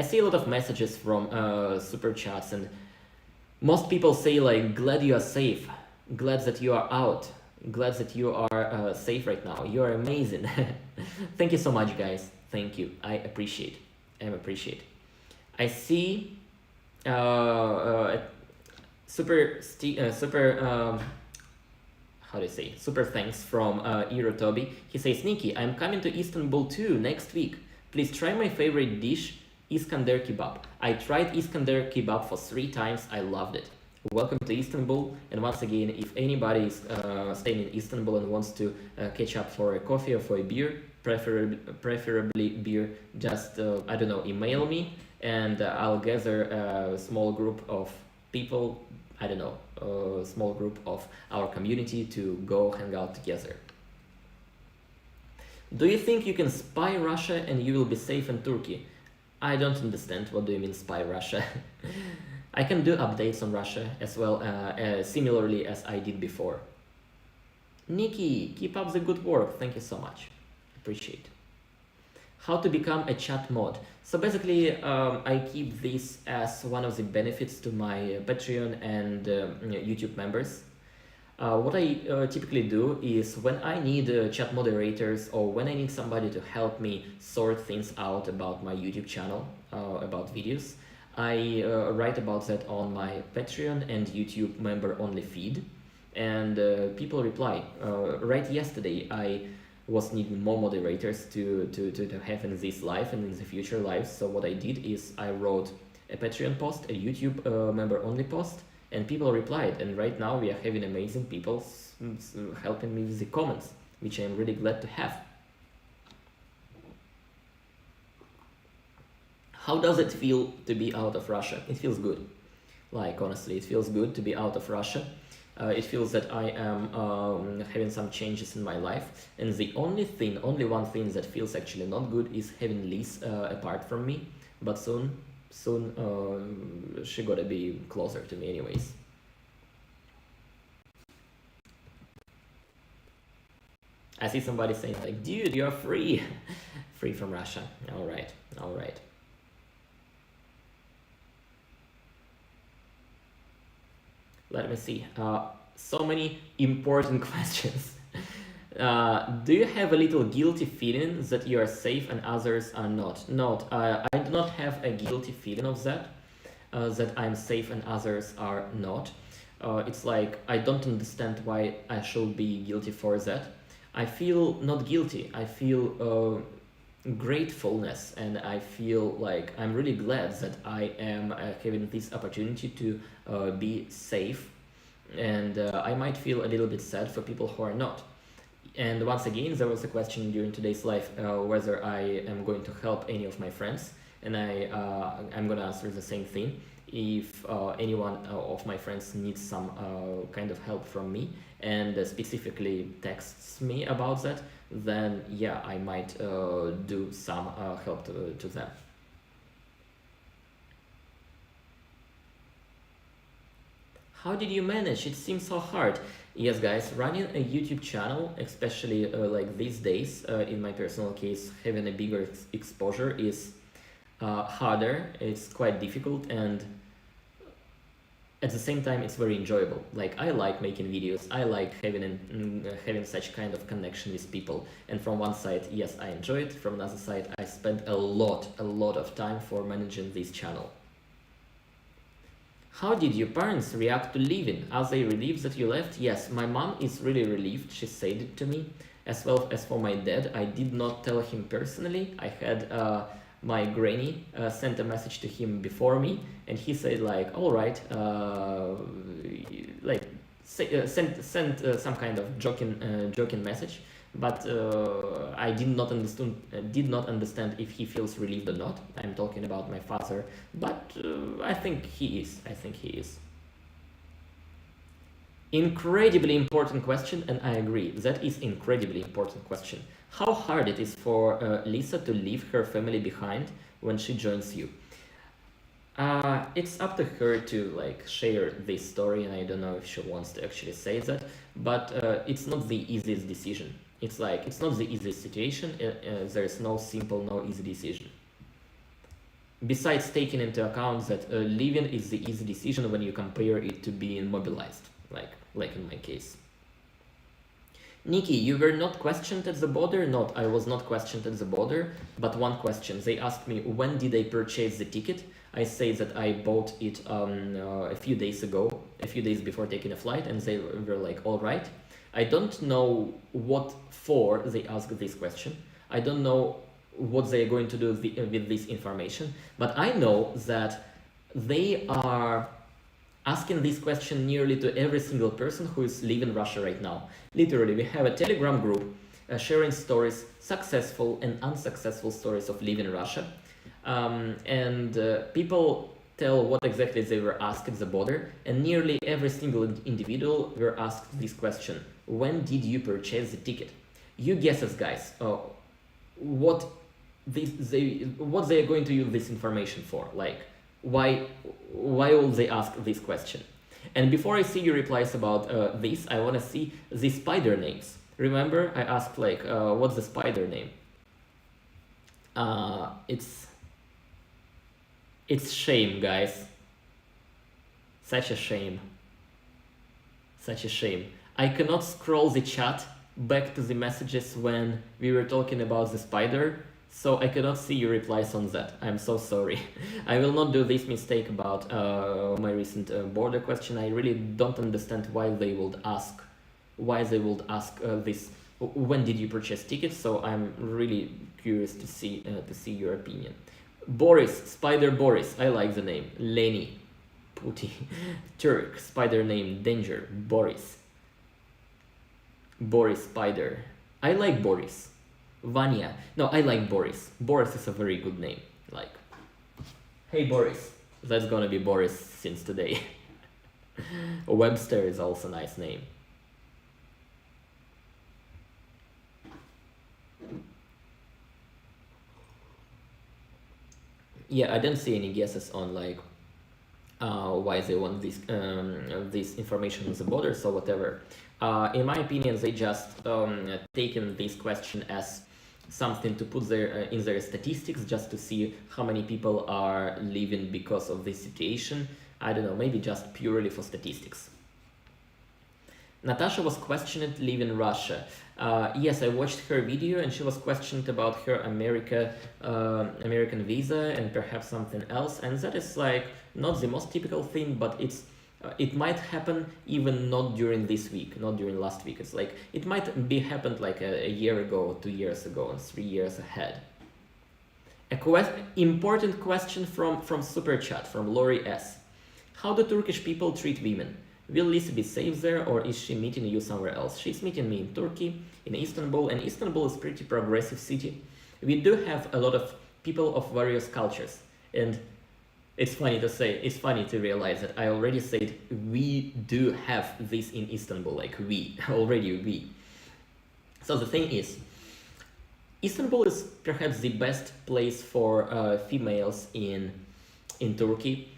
see a lot of messages from super chats, and most people say like, glad you are safe, glad that you are out, glad that you are safe right now. You are amazing. Thank you so much, guys. Thank you. I appreciate. I see super thanks from Toby. He says, Niki, I'm coming to Istanbul too next week. Please try my favorite dish, Iskandar kebab. I tried Iskandar kebab for 3 times. I loved it. Welcome to Istanbul. And once again, if anybody is staying in Istanbul and wants to catch up for a coffee or for a beer, preferably beer, just, I don't know, email me and I'll gather a small group of people, I don't know, a small group of our community to go hang out together. Do you think you can spy Russia and you will be safe in Turkey? I don't understand. What do you mean spy Russia? I can do updates on Russia as well, similarly as I did before. Niki, keep up the good work. Thank you so much. Appreciate. How to become a chat mod. So basically, I keep this as one of the benefits to my Patreon and YouTube members. What I typically do is when I need chat moderators or when I need somebody to help me sort things out about my YouTube channel, about videos, I write about that on my Patreon and YouTube member only feed, and people reply. Right yesterday I was needing more moderators to have in this life and in the future lives. So what I did is I wrote a Patreon post, a YouTube member only post, and people replied, and right now we are having amazing people helping me with the comments, which I'm really glad to have. How does it feel to be out of Russia? It feels good. Like, honestly, it feels good to be out of Russia. It feels that I am having some changes in my life, and the only one thing that feels actually not good is having Liz apart from me, but soon she gotta be closer to me anyways. I see somebody saying like, dude, you're free. Free from Russia. All right. Let me see. So many important questions. Do you have a little guilty feeling that you are safe and others are not? No, I do not have a guilty feeling of that. that I'm safe and others are not. It's like I don't understand why I should be guilty for that. I feel not guilty. I feel gratefulness, and I feel like I'm really glad that I am having this opportunity to be safe, and I might feel a little bit sad for people who are not. And once again, there was a question during today's live whether I am going to help any of my friends, and I'm gonna answer the same thing. If anyone of my friends needs some kind of help from me and specifically texts me about that, then yeah, I might do some help to them. How did you manage? It seems so hard. Yes, guys, running a YouTube channel, especially like these days, in my personal case, having a bigger exposure is harder. It's quite difficult, and at the same time, it's very enjoyable. Like, I like making videos. I like having such kind of connection with people. And from one side, yes, I enjoy it. From another side, I spend a lot of time for managing this channel. How did your parents react to leaving? Are they relieved that you left? Yes, my mom is really relieved. She said it to me. As well as for my dad, I did not tell him personally. I had my granny sent a message to him before me, and he said like, all right, like sent some kind of joking message, but I did not understand if he feels relieved or not. I'm talking about my father, but I think he is. Incredibly important question, and I agree, that is incredibly important question. How hard it is for Lisa to leave her family behind when she joins you? It's up to her to like share this story, and I don't know if she wants to actually say that, but it's not the easiest decision. It's like, it's not the easiest situation. There's no simple, no easy decision. Besides taking into account that leaving is the easy decision when you compare it to being mobilized, like in my case. Niki, you were not questioned at the border? Not, I was not questioned at the border, but one question. They asked me, when did I purchase the ticket? I say that I bought it a few days ago, a few days before taking a flight, and they were like, all right. I don't know what for they asked this question. I don't know what they are going to do with this information, but I know that they are asking this question nearly to every single person who is leaving Russia right now. Literally, we have a Telegram group sharing stories, successful and unsuccessful stories of leaving Russia. And people tell what exactly they were asked at the border, and nearly every single individual were asked this question: when did you purchase the ticket? You guesses, guys, what they are going to use this information for? Like, why will they ask this question? And before I see your replies about this, I want to see the spider names. Remember, I asked like, what's the spider name? It's shame, guys. Such a shame. Such a shame. I cannot scroll the chat back to the messages when we were talking about the spider, so I cannot see your replies on that. I'm so sorry. I will not do this mistake about my recent border question. I really don't understand why they would ask this. When did you purchase tickets? So I'm really curious to see your opinion. Boris, Spider Boris, I like the name. Lenny, Puti, Turk, Spider name, Danger, Boris. Boris Spider. I like Boris. Vanya. No, I like Boris. Boris is a very good name. Like, hey Boris. That's gonna be Boris since today. Webster is also a nice name. Yeah, I don't see any guesses on like why they want this information on the border, so whatever. In my opinion, they just taken this question as something to put in their statistics, just to see how many people are leaving because of this situation. I don't know, maybe just purely for statistics. Natasha was questioned to live in Russia. Yes, I watched her video and she was questioned about her American visa and perhaps something else. And that is like not the most typical thing, but it might happen even not during this week, not during last week. It's like it might be happened like a year ago, 2 years ago, and 3 years ahead. Important question from Super Chat, from Lori S. How do Turkish people treat women? Will Lisa be safe there, or is she meeting you somewhere else? She's meeting me in Turkey, in Istanbul, and Istanbul is a pretty progressive city. We do have a lot of people of various cultures, and it's funny to realize that I already said we do have this in Istanbul, like we. So the thing is, Istanbul is perhaps the best place for females in Turkey.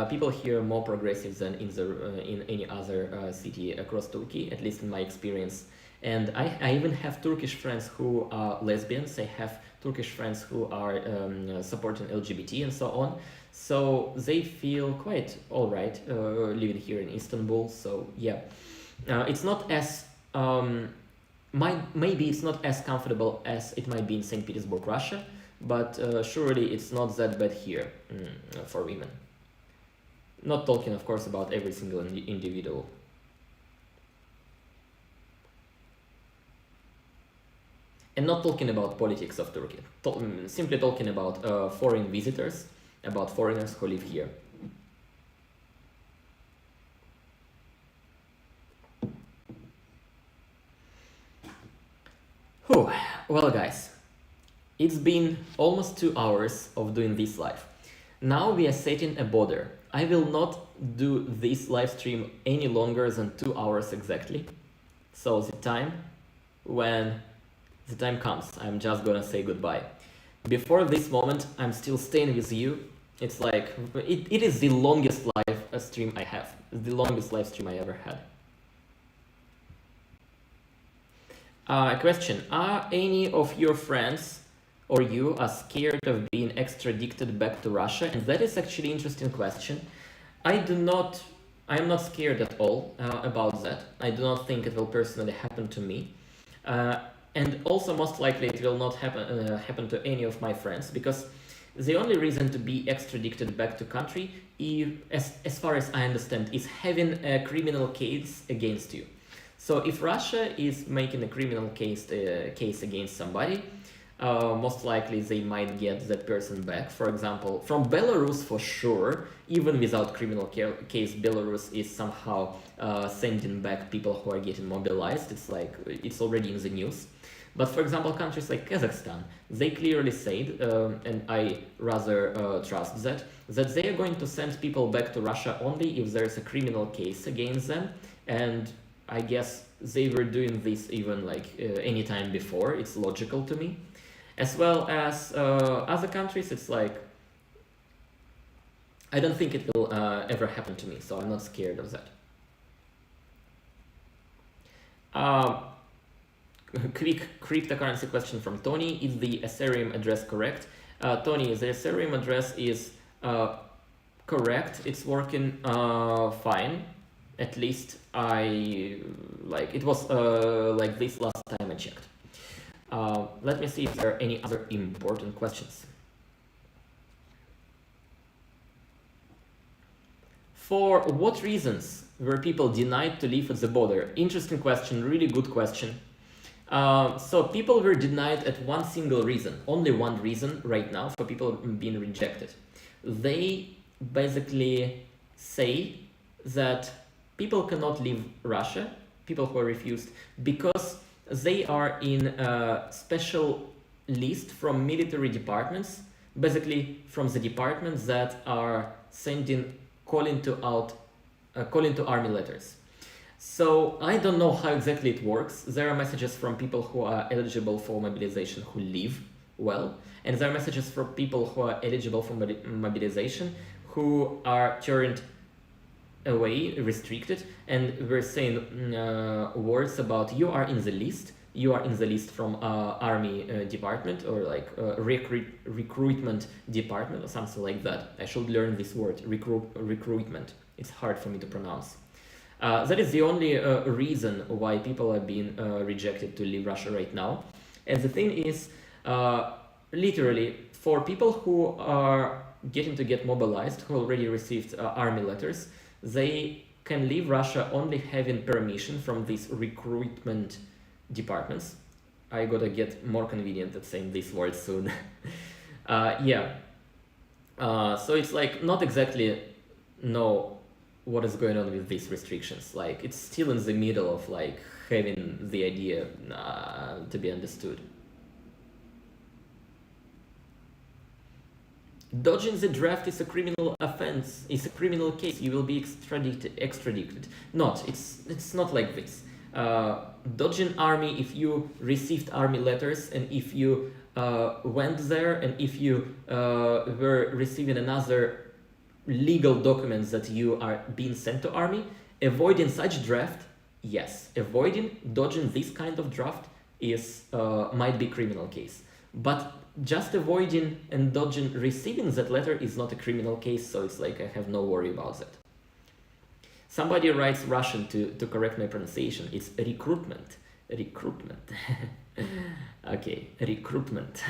People here are more progressive than in any other city across Turkey, at least in my experience. And I even have Turkish friends who are lesbians. I have Turkish friends who are supporting LGBT and so on. So they feel quite alright living here in Istanbul. So yeah, it's not as maybe it's not as comfortable as it might be in St. Petersburg, Russia, but surely it's not that bad here for women. Not talking, of course, about every single individual. And not talking about politics of Turkey. Simply talking about foreign visitors, about foreigners who live here. Whew. Well, guys, it's been almost 2 hours of doing this live. Now we are setting a border. I will not do this live stream any longer than 2 hours exactly. So when the time comes, I'm just gonna say goodbye. Before this moment, I'm still staying with you. It's like, it is the longest live stream I have. It's the longest live stream I ever had. Question, are any of your friends or you are scared of being extradited back to Russia? And that is actually an interesting question. I am not scared at all about that. I do not think it will personally happen to me. And also most likely it will not happen to any of my friends, because the only reason to be extradited back to country, as far as I understand, is having a criminal case against you. So if Russia is making a criminal case against somebody, most likely they might get that person back. For example, from Belarus for sure, even without criminal case, Belarus is somehow sending back people who are getting mobilized. It's like, it's already in the news. But for example, countries like Kazakhstan, they clearly said, and I rather trust that they are going to send people back to Russia only if there is a criminal case against them. And I guess they were doing this even like any time before. It's logical to me. As well as other countries, it's like, I don't think it will ever happen to me, so I'm not scared of that. Quick cryptocurrency question from Tony. Is the Ethereum address correct? Tony, the Ethereum address is correct. It's working fine. At least it was like this last time I checked. Let me see if there are any other important questions. For what reasons were people denied to leave at the border? Interesting question, really good question. So people were denied at one single reason, only one reason right now for people being rejected. They basically say that people cannot leave Russia, people who are refused, because they are in a special list from military departments, basically from the departments that are calling to army letters. So I don't know how exactly it works. There are messages from people who are eligible for mobilization who live well, and there are messages for people who are eligible for mobilization who are turned away, restricted, and we're saying words about you are in the list from army department, or like recruitment department or something like that. I should learn this word, recruitment. It's hard for me to pronounce. That is the only reason why people are being rejected to leave Russia right now. And the thing is, literally, for people who are get mobilized, who already received army letters, they can leave Russia only having permission from these recruitment departments. I gotta get more convenient at saying this word soon. Yeah. So it's like not exactly know what is going on with these restrictions. Like it's still in the middle of like having the idea to be understood. Dodging the draft is a criminal offense. It's a criminal case. You will be extradited. Not. It's not like this. Dodging army, if you received army letters and if you went there and if you were receiving another legal documents that you are being sent to army, avoiding such draft, yes. Dodging this kind of draft is might be criminal case. But just avoiding and dodging receiving that letter is not a criminal case, so it's like I have no worry about that. Somebody writes Russian to correct my pronunciation. It's recruitment. Okay, recruitment.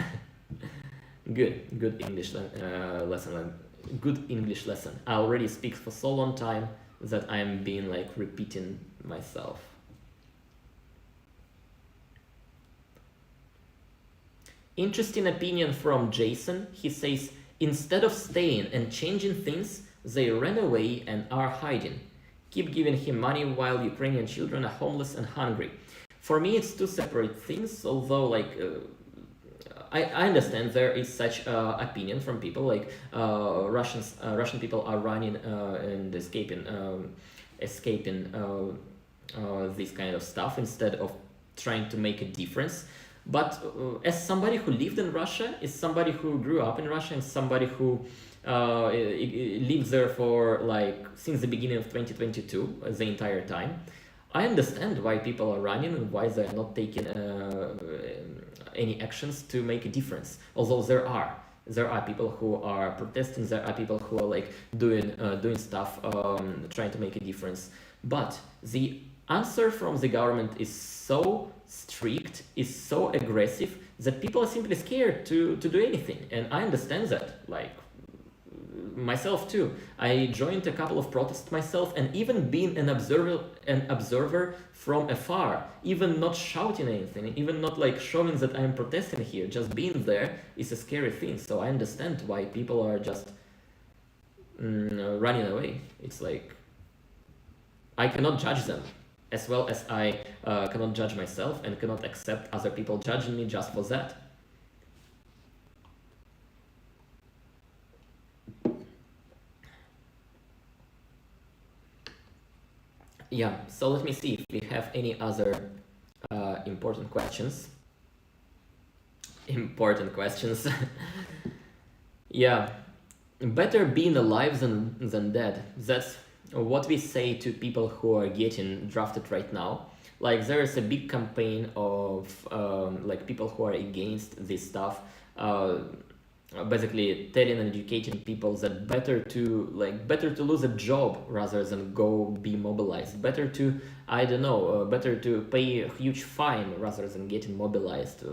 Good English lesson. Good English lesson. I already speak for so long time that I'm being like repeating myself. Interesting opinion from Jason. He says, instead of staying and changing things, they ran away and are hiding. Keep giving him money while Ukrainian children are homeless and hungry. For me, it's two separate things, although like I understand there is such opinion from people like Russian people are running and escaping this kind of stuff instead of trying to make a difference. But as somebody who lived in Russia, is somebody who grew up in Russia, and somebody who lives there for like since the beginning of 2022, the entire time, I understand why people are running and why they are not taking any actions to make a difference. Although there are people who are protesting, there are people who are like doing stuff, trying to make a difference. But the answer from the government is so strict, is so aggressive that people are simply scared to do anything. And I understand that, like myself too. I joined a couple of protests myself, and even being an observer from afar, even not shouting anything, even not like showing that I'm protesting here, just being there is a scary thing. So I understand why people are just running away. It's like I cannot judge them, as well as I cannot judge myself and cannot accept other people judging me just for that. Yeah, so let me see if we have any other important questions. Yeah, better being alive than dead. That's what we say to people who are getting drafted right now. Like there is a big campaign of like people who are against this stuff, basically telling and educating people that better to lose a job rather than go be mobilized. Better to, I don't know, better to pay a huge fine rather than getting mobilized.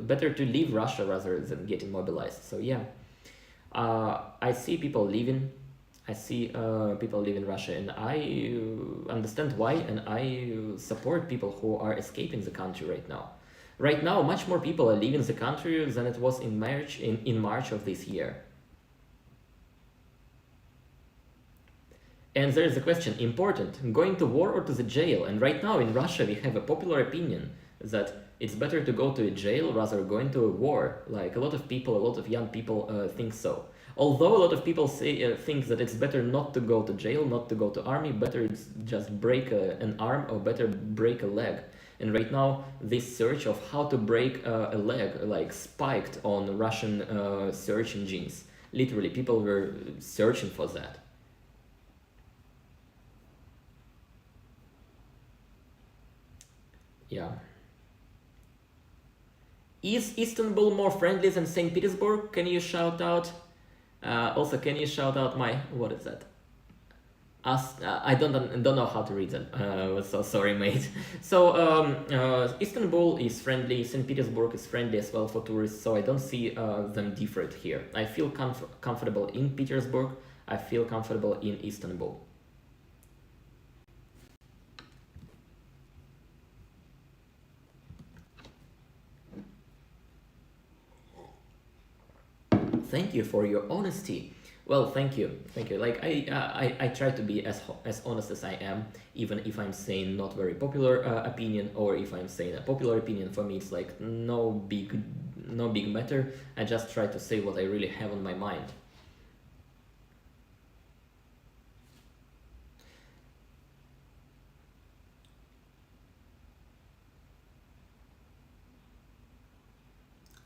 Better to leave Russia rather than getting mobilized. So yeah, I see people leaving. I see people live in Russia, and I understand why, and I support people who are escaping the country right now. Right now, much more people are leaving the country than it was in March of this year. And there is a question, important, going to war or to the jail? And right now in Russia, we have a popular opinion that it's better to go to a jail rather than going to a war. Like a lot of young people think so. Although a lot of people think that it's better not to go to jail, not to go to army, better it's just break an arm or better break a leg. And right now, this search of how to break a leg like spiked on Russian search engines. Literally, people were searching for that. Yeah. Is Istanbul more friendly than St. Petersburg? Can you shout out? Also, can you shout out my, what is that? I don't know how to read them. So sorry, mate. So Istanbul is friendly. St. Petersburg is friendly as well for tourists. So I don't see them different here. I feel comfortable in Petersburg. I feel comfortable in Istanbul. Thank you for your honesty. Well, thank you. Like I try to be as honest as I am, even if I'm saying not very popular opinion, or if I'm saying a popular opinion. For me, it's like no big matter. I just try to say what I really have on my mind.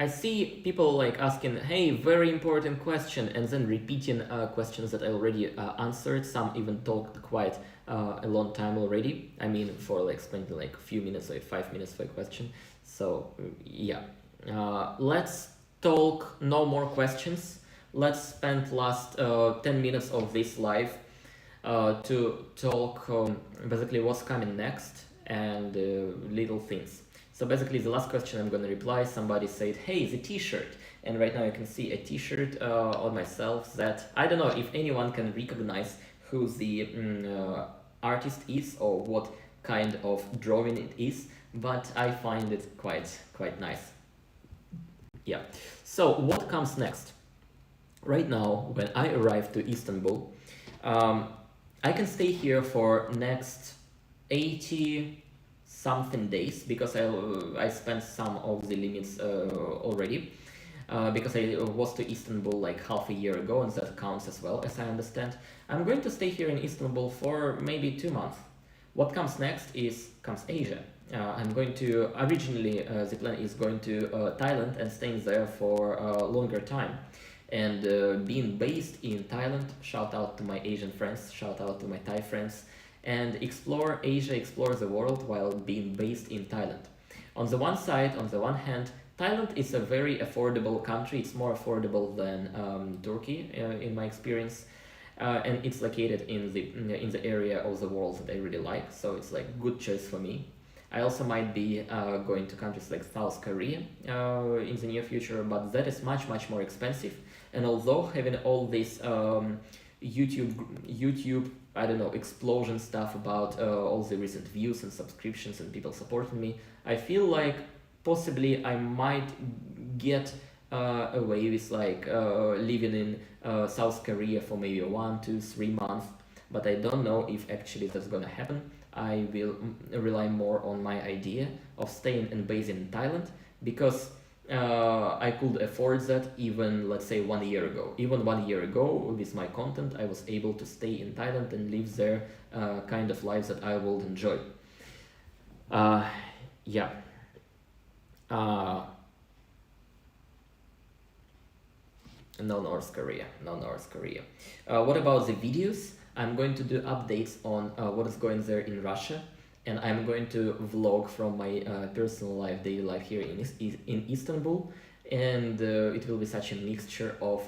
I see people like asking, hey, very important question, and then repeating questions that I already answered. Some even talked quite a long time already. I mean, for like spending like a few minutes, like 5 minutes for a question. So yeah, let's talk no more questions. Let's spend last 10 minutes of this live to talk basically what's coming next and little things. So basically the last question I'm going to reply, somebody said, hey, the t-shirt. And right now you can see a t-shirt on myself that I don't know if anyone can recognize who the artist is or what kind of drawing it is, but I find it quite nice. Yeah. So what comes next? Right now, when I arrive to Istanbul, I can stay here for next 80 something days because I spent some of the limits already because I was to Istanbul like half a year ago, and that counts as well, as I understand. I'm going to stay here in Istanbul for maybe 2 months. What comes next comes Asia. I'm going to originally the plan is going to Thailand and staying there for a longer time. And being based in Thailand, shout out to my Asian friends, shout out to my Thai friends, and explore Asia, explore the world while being based in Thailand. On the one side, on the one hand, Thailand is a very affordable country. It's more affordable than Turkey, in my experience, and it's located in the area of the world that I really like. So it's like good choice for me. I also might be going to countries like South Korea in the near future, but that is much more expensive. And although having all this YouTube, I don't know, explosion stuff about all the recent views and subscriptions and people supporting me, I feel like possibly I might get away with like living in South Korea for maybe 1, 2, 3 months, but I don't know if actually that's gonna happen. I will rely more on my idea of staying and basing in Thailand because I could afford that even, let's say, 1 year ago. Even 1 year ago, with my content, I was able to stay in Thailand and live there kind of lives that I will enjoy. Yeah. No North Korea. What about the videos? I'm going to do updates on what is going there in Russia, and I'm going to vlog from my personal life, daily life here in Istanbul, and it will be such a mixture of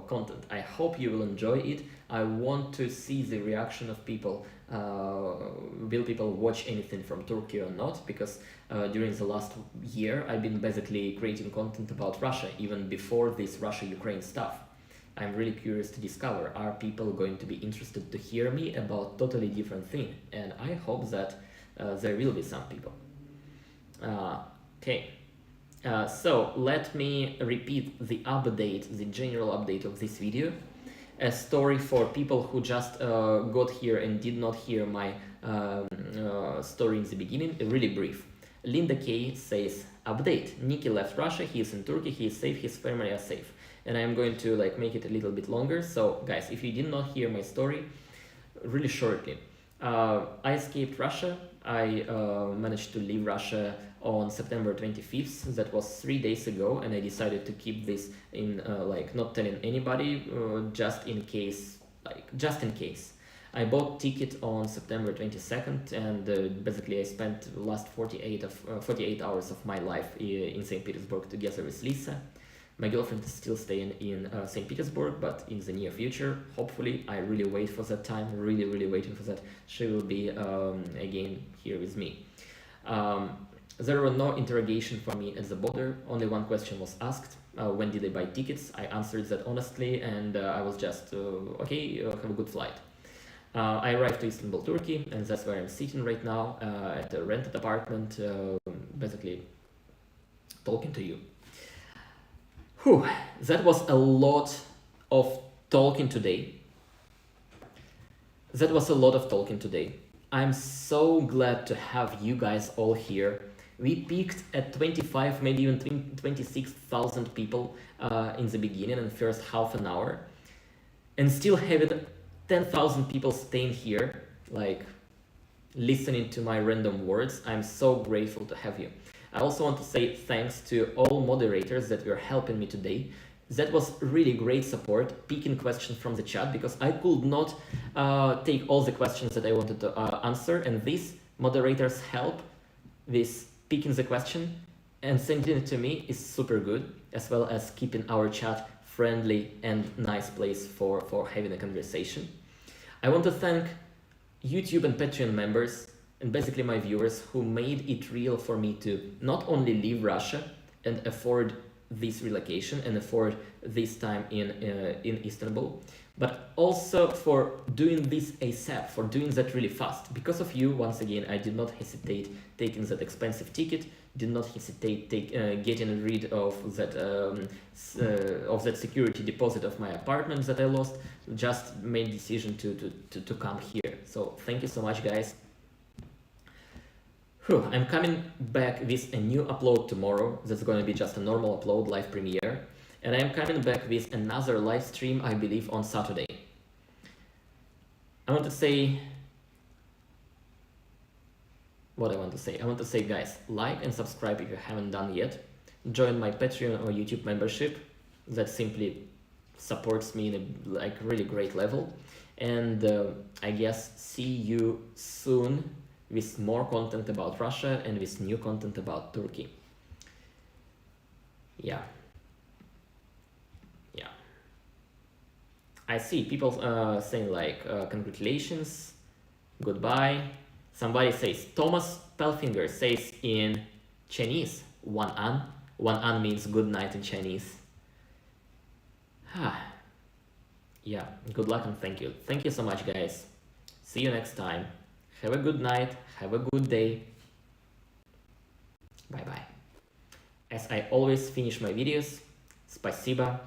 content. I hope you will enjoy it. I want to see the reaction of people. Will people watch anything from Turkey or not? Because during the last year, I've been basically creating content about Russia, even before this Russia-Ukraine stuff. I'm really curious to discover, are people going to be interested to hear me about totally different thing? And I hope that there will be some people. Okay, so let me repeat the update, the general update of this video. A story for people who just got here and did not hear my story in the beginning, really brief. Linda K says, update, Niki left Russia, he is in Turkey, he is safe, his family are safe. And I'm going to like make it a little bit longer. So guys, if you did not hear my story, really shortly, I escaped Russia. I managed to leave Russia on September 25th. That was 3 days ago, and I decided to keep this in like not telling anybody, just in case. I bought ticket on September 22nd, and basically I spent the last 48 hours of my life in St. Petersburg together with Lisa. My girlfriend is still staying in St. Petersburg, but in the near future, hopefully, I really wait for that time, really waiting for that. She will be again here with me. There were no interrogation for me at the border. Only one question was asked. When did I buy tickets? I answered that honestly, and I was just, okay, have a good flight. I arrived to Istanbul, Turkey, and that's where I'm sitting right now at a rented apartment, basically talking to you. Whew, that was a lot of talking today. I'm so glad to have you guys all here. We peaked at 25, maybe even 26,000 people in the beginning, in the first half an hour, and still having 10,000 people staying here, like listening to my random words. I'm so grateful to have you. I also want to say thanks to all moderators that were helping me today. That was really great support, picking questions from the chat, because I could not take all the questions that I wanted to answer, and these moderators' help with picking the question and sending it to me is super good, as well as keeping our chat friendly and nice place for having a conversation. I want to thank YouTube and Patreon members and basically my viewers who made it real for me to not only leave Russia and afford this relocation and afford this time in Istanbul, but also for doing this ASAP, for doing that really fast. Because of you, once again, I did not hesitate taking that expensive ticket, did not hesitate getting rid of that security deposit of my apartment that I lost, just made decision to come here. So thank you so much, guys. I'm coming back with a new upload tomorrow. That's going to be just a normal upload, live premiere. And I'm coming back with another live stream, I believe, on Saturday. I want to say what I want to say. I want to say, guys, like and subscribe if you haven't done yet. Join my Patreon or YouTube membership. That simply supports me in a really great level. And I guess see you soon with more content about Russia and with new content about Turkey. Yeah. I see people saying like, congratulations, goodbye. Somebody says, Thomas Pelfinger says in Chinese, Wan An. Wan An means good night in Chinese. Yeah, good luck and thank you. Thank you so much, guys. See you next time. Have a good night. Have a good day. Bye-bye. As I always finish my videos, спасибо.